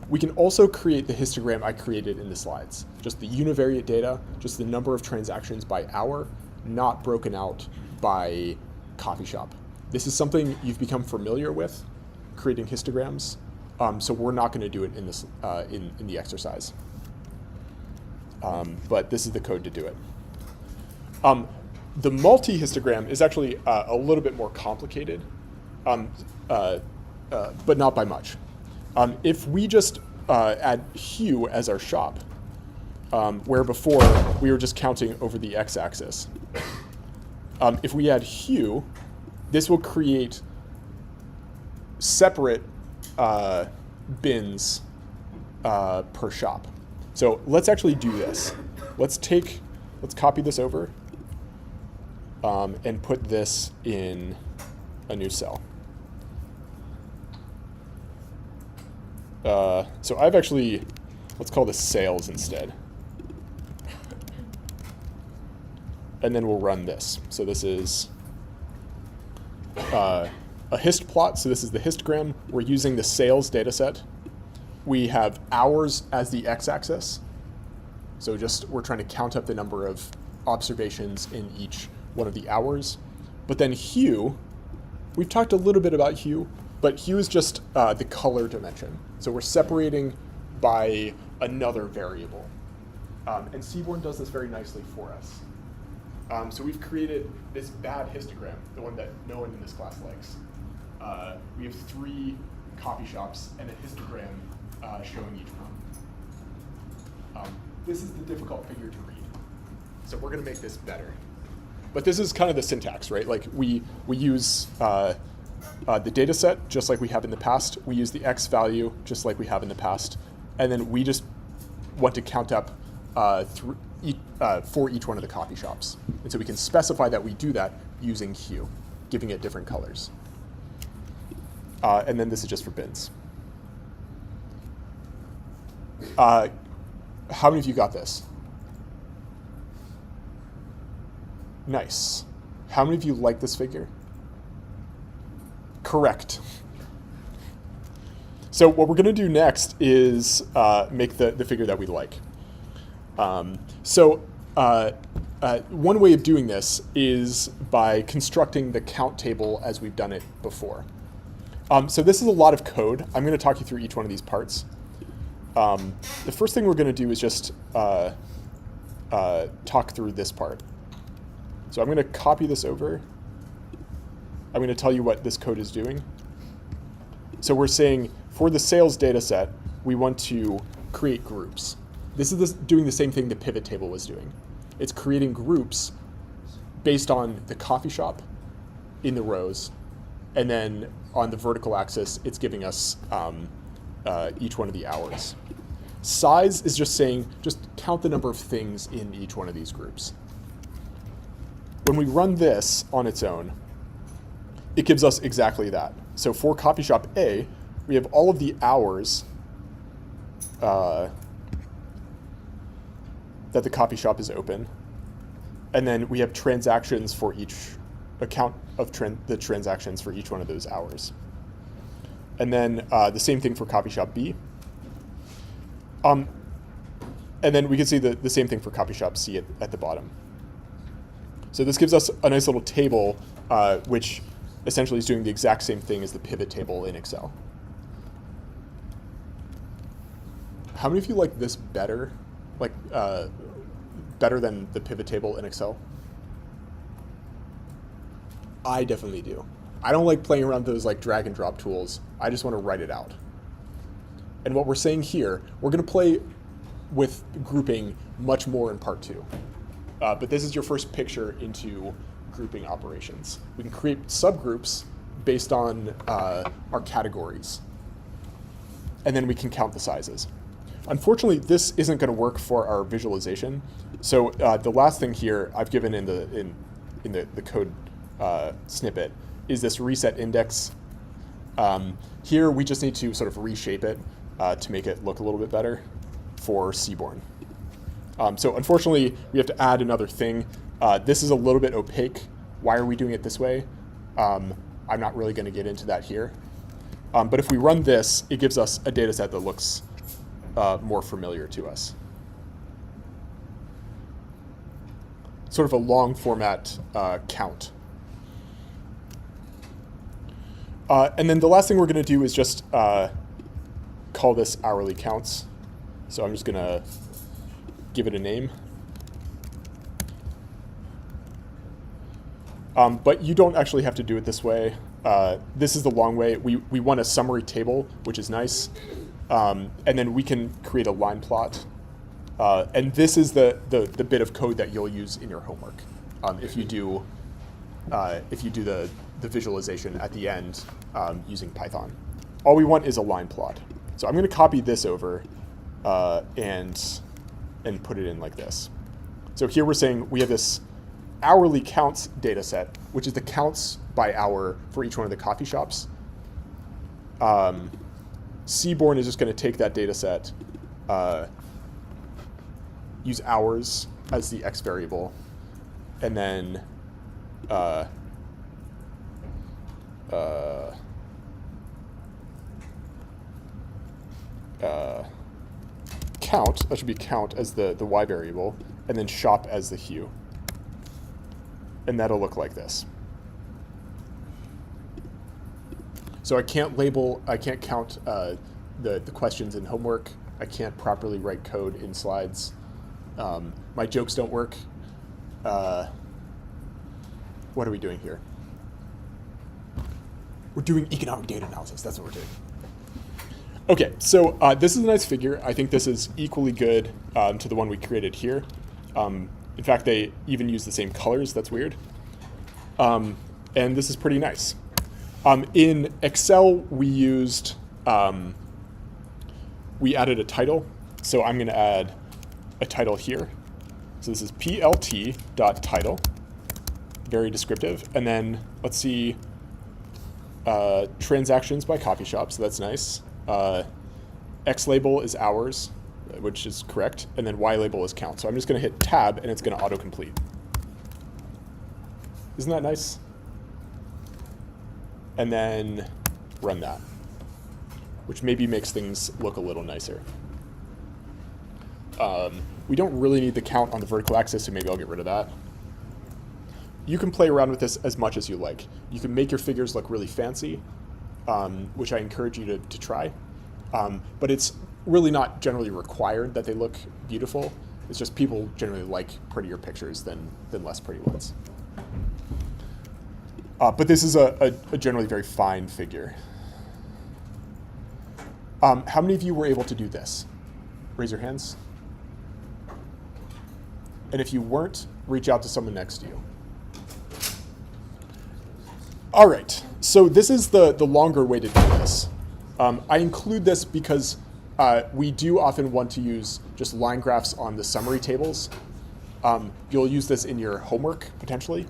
We can also create the histogram I created in the slides. Just the univariate data, just the number of transactions by hour, not broken out by coffee shop. This is something you've become familiar with, creating histograms. So we're not going to do it in this in the exercise. But this is the code to do it. The multi-histogram is actually a little bit more complicated, but not by much. If we just add hue as our shop, where before we were just counting over the x-axis, if we add hue, this will create separate bins per shop. So let's actually do this. Let's copy this over and put this in a new cell. So I've actually, let's call this sales instead. And then we'll run this. So this is a hist plot. So this is the histogram. We're using the sales data set. We have hours as the x-axis. So we're trying to count up the number of observations in each one of the hours. But then hue, we've talked a little bit about hue, but hue is just the color dimension. So we're separating by another variable. And Seaborn does this very nicely for us. So we've created this bad histogram, the one that no one in this class likes. We have 3 coffee shops and a histogram showing each one. This is the difficult figure to read. So we're going to make this better. But this is kind of the syntax, right? Like we use the data set just like we have in the past. We use the x value just like we have in the past. And then we just want to count up for each one of the coffee shops. And so we can specify that we do that using hue, giving it different colors. And then this is just for bins. How many of you got this? Nice. How many of you like this figure? Correct. So what we're going to do next is make the figure that we like. One way of doing this is by constructing the count table as we've done it before. So this is a lot of code. I'm going to talk you through each one of these parts. The first thing we're going to do is just talk through this part. So I'm going to copy this over. I'm going to tell you what this code is doing. So we're saying for the sales data set, we want to create groups. This is doing the same thing the pivot table was doing. It's creating groups based on the coffee shop in the rows. And then on the vertical axis, it's giving us each one of the hours. Size is just saying, just count the number of things in each one of these groups. When we run this on its own, it gives us exactly that. So for coffee shop A, we have all of the hours that the coffee shop is open. And then we have transactions for each account of the transactions for each one of those hours. And then the same thing for coffee shop B. And then we can see the same thing for coffee shop C at the bottom. So this gives us a nice little table, which essentially is doing the exact same thing as the pivot table in Excel. How many of you like this better? Like, better than the pivot table in Excel? I definitely do. I don't like playing around with those like drag and drop tools. I just want to write it out. And what we're saying here, we're going to play with grouping much more in part 2. But this is your first picture into grouping operations. We can create subgroups based on our categories. And then we can count the sizes. Unfortunately, this isn't going to work for our visualization. So the last thing here I've given in the code snippet is this reset index. Here we just need to sort of reshape it to make it look a little bit better for Seaborn. So unfortunately, we have to add another thing. This is a little bit opaque. Why are we doing it this way? I'm not really going to get into that here. But if we run this, it gives us a data set that looks more familiar to us. Sort of a long format count. And then the last thing we're going to do is just call this hourly counts. So I'm just going to give it a name. But you don't actually have to do it this way. This is the long way. We want a summary table, which is nice. And then we can create a line plot. And this is the bit of code that you'll use in your homework if you do the visualization at the end using Python. All we want is a line plot. So I'm going to copy this over and put it in like this. So here we're saying we have this hourly counts data set, which is the counts by hour for each one of the coffee shops. Seaborn is just going to take that data set, use hours as the x variable, and then count, that should be count as the y variable, and then shop as the hue. And that'll look like this. So I can't count the questions in homework. I can't properly write code in slides. My jokes don't work. What are we doing here? We're doing economic data analysis. That's what we're doing. Okay, so this is a nice figure. I think this is equally good to the one we created here. In fact, they even use the same colors. That's weird. And this is pretty nice. In Excel, we added a title. So I'm going to add a title here. So this is plt.title, very descriptive. And then let's see, transactions by coffee shop. So that's nice. X label is hours, which is correct. And then Y label is count. So I'm just going to hit tab and it's going to autocomplete. Isn't that nice? And then run that, which maybe makes things look a little nicer. We don't really need the count on the vertical axis, so maybe I'll get rid of that. You can play around with this as much as you like. You can make your figures look really fancy, which I encourage you to try. But it's really not generally required that they look beautiful. It's just people generally like prettier pictures than less pretty ones. But this is a generally very fine figure. How many of you were able to do this? Raise your hands. And if you weren't, reach out to someone next to you. All right, so this is the longer way to do this. I include this because we do often want to use just line graphs on the summary tables. You'll use this in your homework, potentially.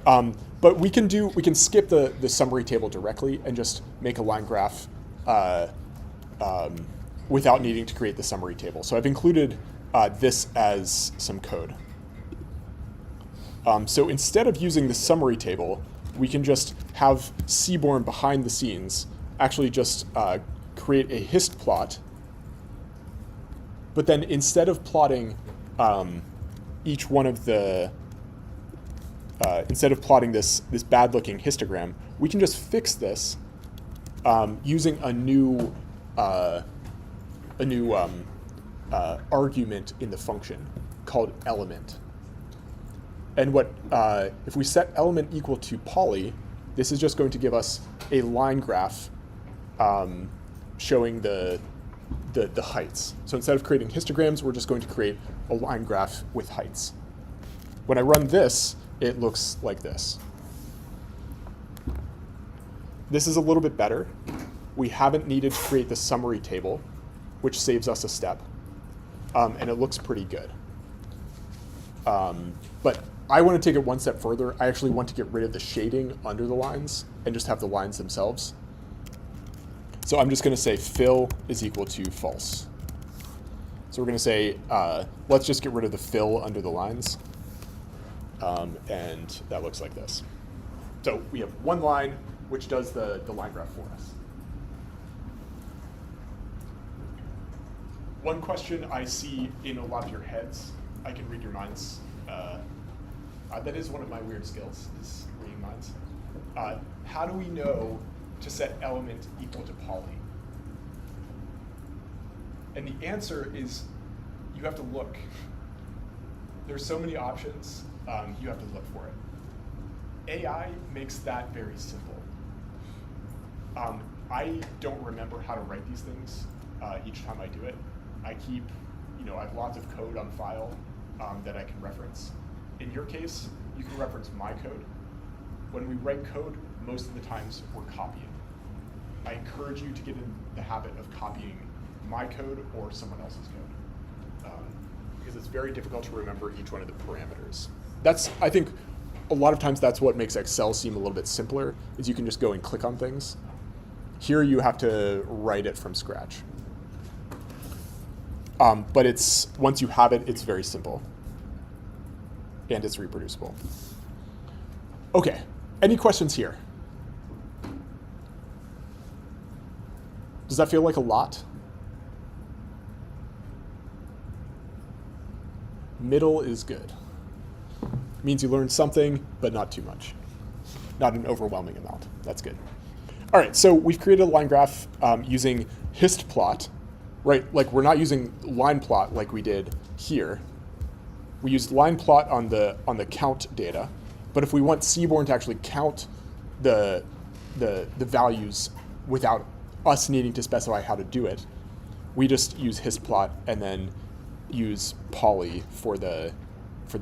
But we can skip the summary table directly and just make a line graph without needing to create the summary table. So I've included this as some code. So instead of using the summary table, we can just have Seaborn behind the scenes actually just create a hist plot. But then instead of plotting each one of the instead of plotting this bad-looking histogram, we can just fix this using a new argument in the function called element. And what if we set element equal to poly, this is just going to give us a line graph showing the heights. So instead of creating histograms, we're just going to create a line graph with heights. When I run this, it looks like this. This is a little bit better. We haven't needed to create the summary table, which saves us a step. And it looks pretty good. But I want to take it one step further. I actually want to get rid of the shading under the lines and just have the lines themselves. So I'm just going to say fill is equal to false. So we're going to say, let's just get rid of the fill under the lines. And that looks like this. So we have one line, which does the line graph for us. One question I see in a lot of your heads, I can read your minds. That is one of my weird skills, is reading minds. How do we know to set element equal to poly? And the answer is you have to look. There's so many options, you have to look for it. AI makes that very simple. I don't remember how to write these things each time I do it. I keep, I have lots of code on file that I can reference. In your case, you can reference my code. When we write code, most of the times we're copying. I encourage you to get in the habit of copying my code or someone else's code, because it's very difficult to remember each one of the parameters. I think a lot of times that's what makes Excel seem a little bit simpler, is you can just go and click on things. Here you have to write it from scratch. But once you have it, it's very simple. And it's reproducible. Okay, any questions here? Does that feel like a lot? Middle is good. Means you learned something, but not too much. Not an overwhelming amount. That's good. All right, so we've created a line graph using histplot, right? Like we're not using line plot like we did here. We used line plot on the count data, but if we want Seaborn to actually count the values without us needing to specify how to do it, we just use histplot and then use poly for the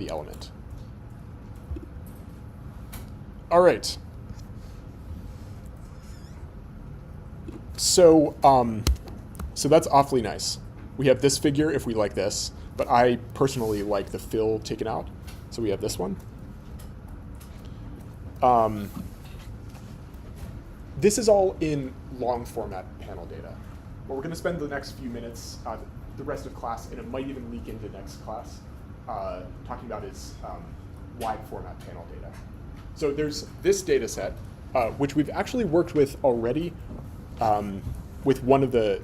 element. All right. So that's awfully nice. We have this figure if we like this, but I personally like the fill taken out. So we have this one. This is all in long format panel data. What we're going to spend the next few minutes, the rest of class, and it might even leak into next class, talking about is wide format panel data. So there's this data set, which we've actually worked with already with one of the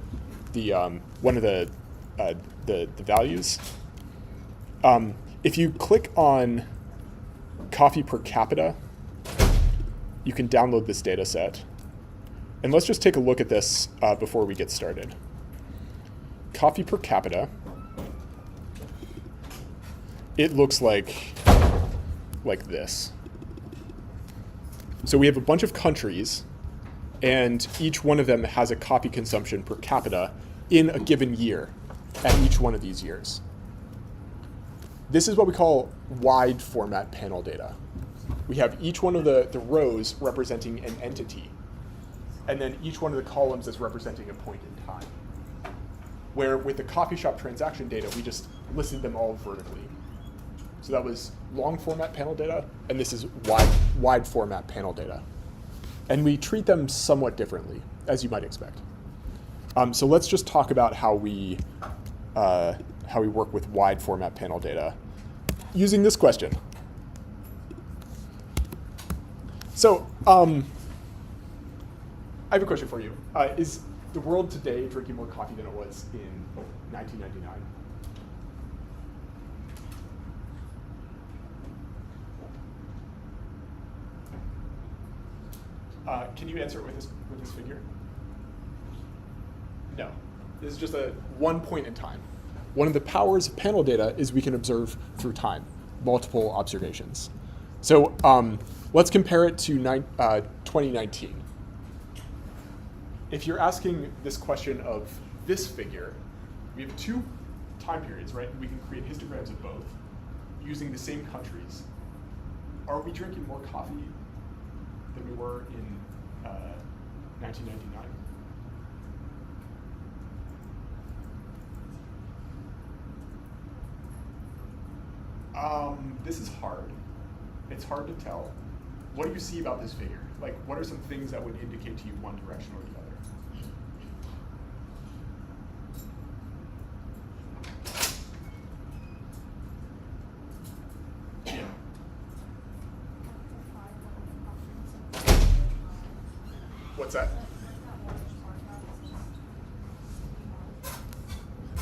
values. If you click on coffee per capita, you can download this data set. And let's just take a look at this before we get started. Coffee per capita, it looks like this. So we have a bunch of countries, and each one of them has a coffee consumption per capita in a given year at each one of these years. This is what we call wide format panel data. We have each one of the rows representing an entity, and then each one of the columns is representing a point in time. Where with the coffee shop transaction data, we just listed them all vertically. So that was long format panel data, and this is wide format panel data. And we treat them somewhat differently, as you might expect. So let's just talk about how we work with wide format panel data using this question. So I have a question for you. Is the world today drinking more coffee than it was in 1999? Can you answer it with this figure? No. This is just a one point in time. One of the powers of panel data is we can observe through time, multiple observations. So let's compare it to 2019. If you're asking this question of this figure, we have two time periods, right? We can create histograms of both using the same countries. Are we drinking more coffee than we were in 1999? This is hard. It's hard to tell. What do you see about this figure? Like, what are some things that would indicate to you one direction or the other? What's that?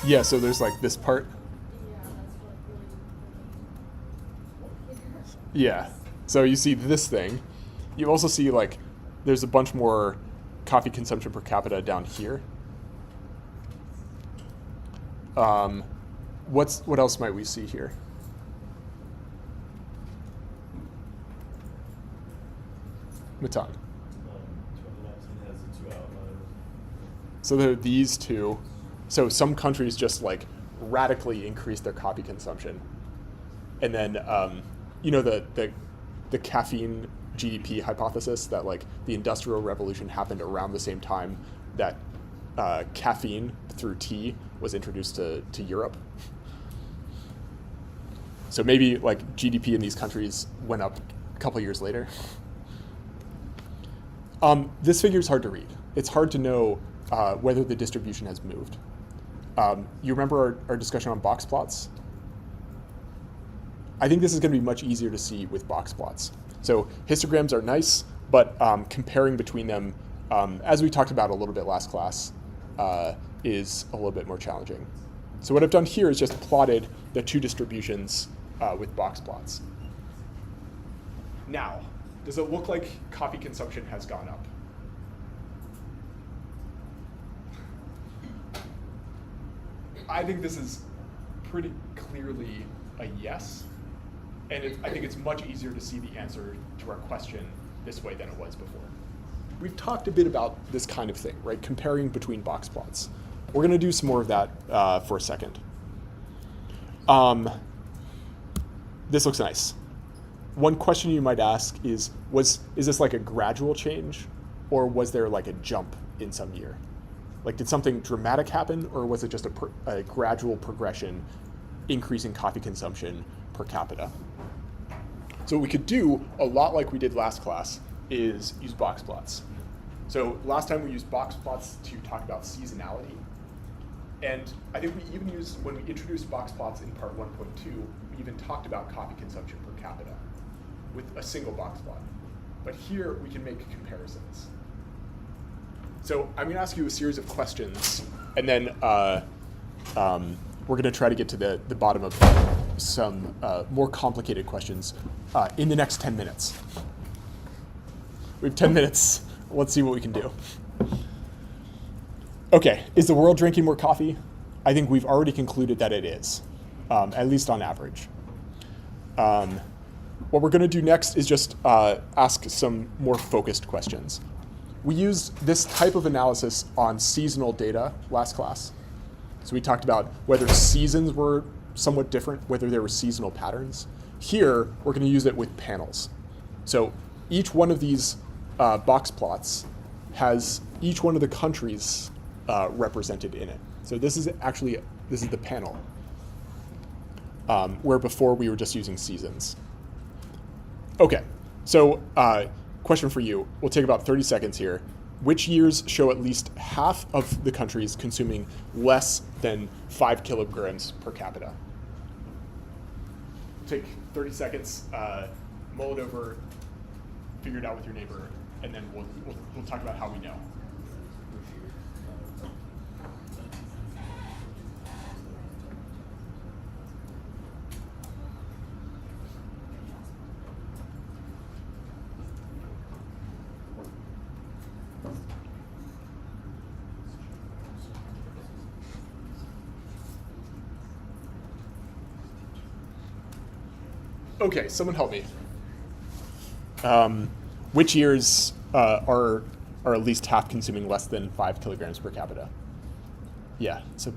Yeah, so there's like this part. Yeah, so you see this thing. You also see like there's a bunch more coffee consumption per capita down here. What else might we see here? Matan. 2019 has the two outliers. So there are these two. So some countries just like radically increase their coffee consumption. And then, you know, the caffeine GDP hypothesis that like the Industrial Revolution happened around the same time that caffeine through tea was introduced to Europe. So maybe like GDP in these countries went up a couple years later. This figure is hard to read. It's hard to know whether the distribution has moved. You remember our discussion on box plots? I think this is going to be much easier to see with box plots. So histograms are nice, but comparing between them, as we talked about a little bit last class, is a little bit more challenging. So what I've done here is just plotted the two distributions with box plots. Now, does it look like coffee consumption has gone up? I think this is pretty clearly a yes. And I think it's much easier to see the answer to our question this way than it was before. We've talked a bit about this kind of thing, right? Comparing between box plots. We're going to do some more of that for a second. This looks nice. One question you might ask is this like a gradual change, or was there like a jump in some year? Like, did something dramatic happen, or was it just a gradual progression increasing coffee consumption per capita? So what we could do, a lot like we did last class, is use box plots. So last time we used box plots to talk about seasonality. And I think we even used, when we introduced box plots in part 1.2, we even talked about coffee consumption per capita with a single box plot. But here we can make comparisons. So I'm gonna ask you a series of questions, and then we're gonna try to get to the bottom of some more complicated questions in the next 10 minutes. We have 10 minutes. Let's see what we can do. Okay, is the world drinking more coffee? I think we've already concluded that it is, at least on average. What we're gonna do next is just ask some more focused questions. We used this type of analysis on seasonal data last class. So we talked about whether seasons were somewhat different, whether there were seasonal patterns. Here, we're going to use it with panels. So each one of these box plots has each one of the countries represented in it. So this is the panel, where before we were just using seasons. Okay, so question for you. We'll take about 30 seconds here. Which years show at least half of the countries consuming less than 5 kilograms per capita? Take 30 seconds, mull it over, figure it out with your neighbor, and then we'll talk about how we know. Okay, someone help me. Which years are at least half consuming less than 5 kilograms per capita? Yeah. So,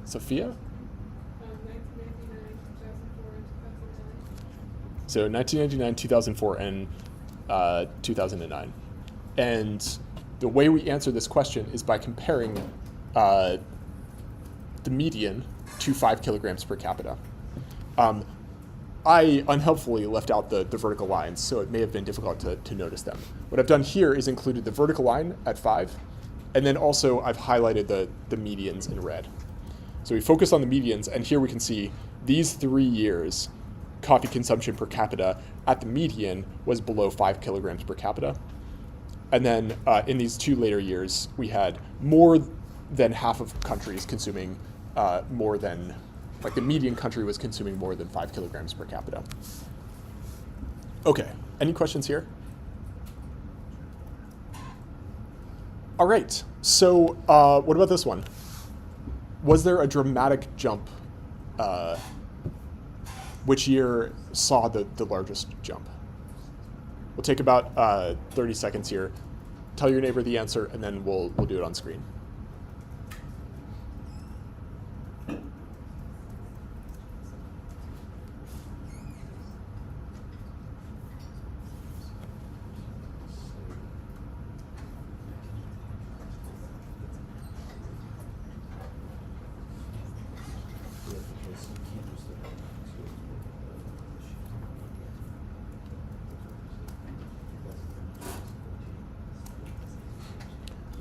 Sophia. 1999, 2004, and 2009. So 1999, 2004, and 2009. And the way we answer this question is by comparing the median to 5 kilograms per capita. I unhelpfully left out the vertical lines, so it may have been difficult to notice them. What I've done here is included the vertical line at 5, and then also I've highlighted the medians in red. So we focus on the medians, and here we can see these 3 years, coffee consumption per capita at the median was below 5 kilograms per capita. And then in these 2 later years, we had more than half of countries consuming more than, like the median country was consuming more than 5 kilograms per capita. Okay, any questions here? All right, so what about this one? Was there a dramatic jump? Which year saw the largest jump? We'll take about 30 seconds here. Tell your neighbor the answer, and then we'll do it on screen.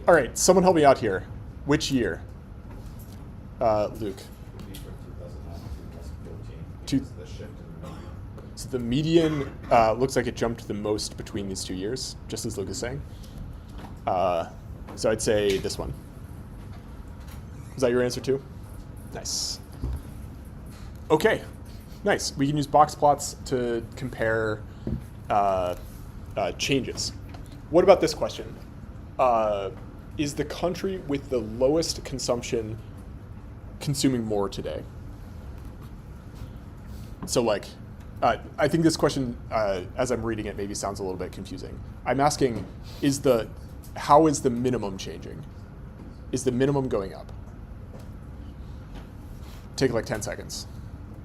All right, someone help me out here. Which year? Luke. So the median looks like it jumped the most between these 2 years, just as Luke is saying. So I'd say this one. Is that your answer too? Nice. Okay, nice. We can use box plots to compare changes. What about this question? Is the country with the lowest consumption consuming more today? So like, I think this question, as I'm reading it, maybe sounds a little bit confusing. I'm asking, how is the minimum changing? Is the minimum going up? Take like 10 seconds.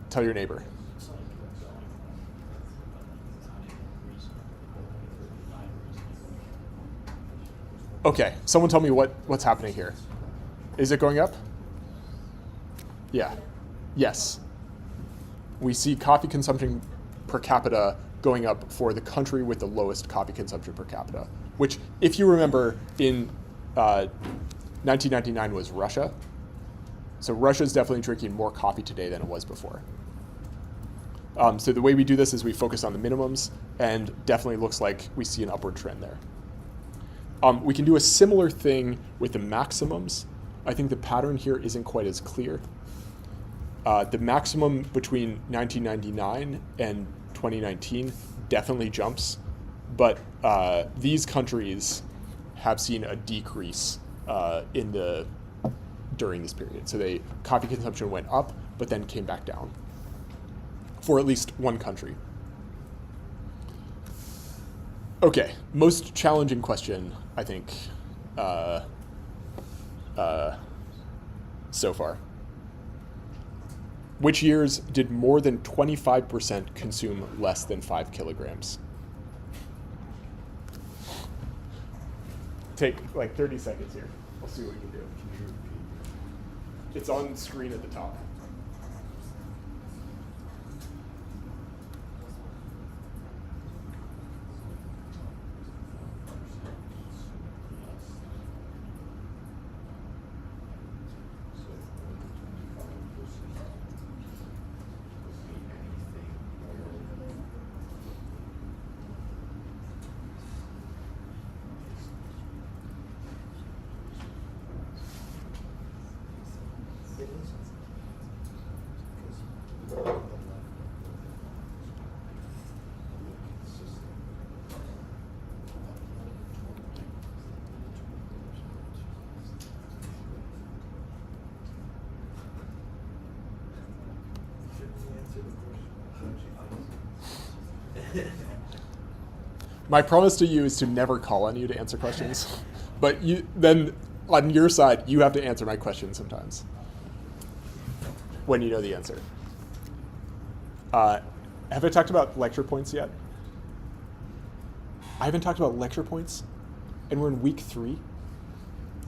Tell your neighbor. Okay, someone tell me what's happening here. Is it going up? Yeah. Yes. We see coffee consumption per capita going up for the country with the lowest coffee consumption per capita, which, if you remember, in 1999 was Russia. So Russia's definitely drinking more coffee today than it was before. So the way we do this is we focus on the minimums, and definitely looks like we see an upward trend there. We can do a similar thing with the maximums. I think the pattern here isn't quite as clear. The maximum between 1999 and 2019 definitely jumps, but these countries have seen a decrease during this period. So coffee consumption went up, but then came back down for at least one country. Okay, most challenging question, I think, so far. Which years did more than 25% consume less than 5 kilograms? Take like 30 seconds here. We'll see what we can do. It's on screen at the top. My promise to you is to never call on you to answer questions, but then on your side, you have to answer my questions sometimes when you know the answer. Have I talked about lecture points yet? I haven't talked about lecture points, and we're in week 3.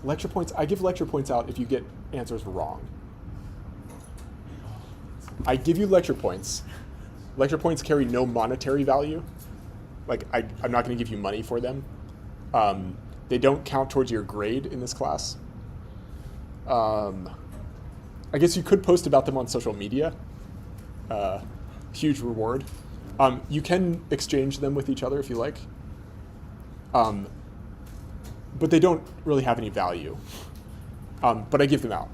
Lecture points, I give lecture points out if you get answers wrong. I give you lecture points. Lecture points carry no monetary value. Like, I'm not going to give you money for them. They don't count towards your grade in this class. I guess you could post about them on social media. Huge reward. You can exchange them with each other if you like. But they don't really have any value. But I give them out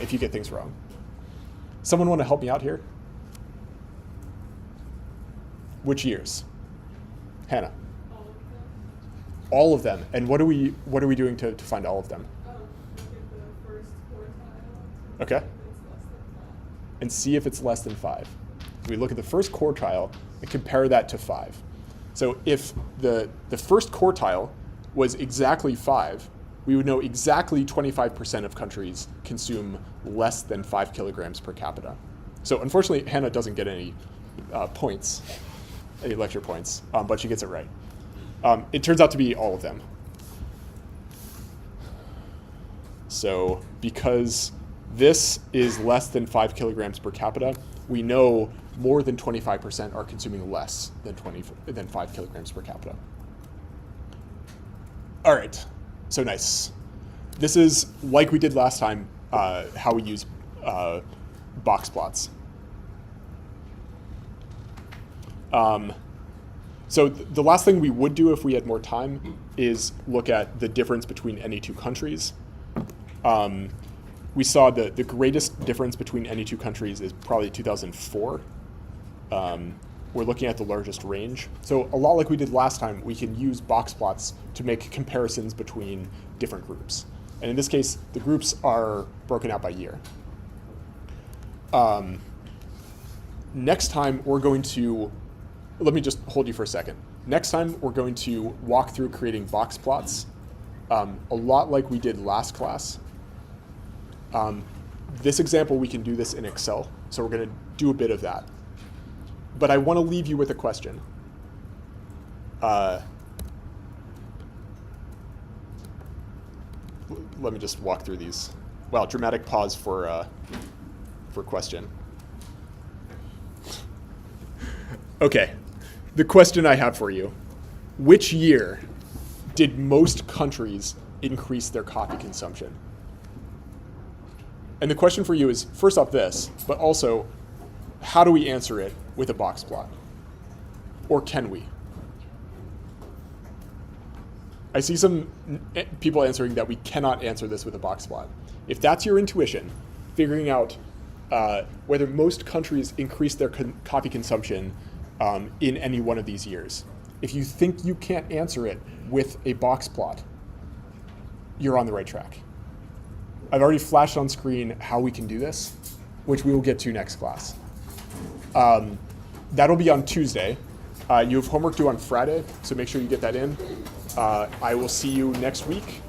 if you get things wrong. Someone want to help me out here? Which years? Hannah. All of them. And what are we doing to find all of them? Look at the first quartile. Okay. It's less than 5. And see if it's less than 5. So we look at the first quartile and compare that to 5. So if the first quartile was exactly 5, we would know exactly 25% of countries consume less than 5 kilograms per capita. So unfortunately, Hannah doesn't get any points, any lecture points, but she gets it right. It turns out to be all of them. So because this is less than 5 kilograms per capita, we know more than 25% are consuming less than 5 kilograms per capita. All right, so nice. This is, like we did last time, how we use box plots. So the last thing we would do if we had more time is look at the difference between any two countries. We saw the greatest difference between any two countries is probably 2004. We're looking at the largest range. So a lot like we did last time, we can use box plots to make comparisons between different groups. And in this case, the groups are broken out by year. Next time, we're going to, let me just hold you for a second. Next time, we're going to walk through creating box plots, a lot like we did last class. This example, we can do this in Excel, so we're going to do a bit of that. But I want to leave you with a question. Let me just walk through these. Wow, dramatic pause for question. Okay, the question I have for you. Which year did most countries increase their coffee consumption? And the question for you is, first off this, but also, how do we answer it with a box plot? Or can we? I see some people answering that we cannot answer this with a box plot. If that's your intuition, figuring out whether most countries increase their coffee consumption in any one of these years, if you think you can't answer it with a box plot, you're on the right track. I've already flashed on screen how we can do this, which we will get to next class. That'll be on Tuesday. You have homework due on Friday, so make sure you get that in. I will see you next week.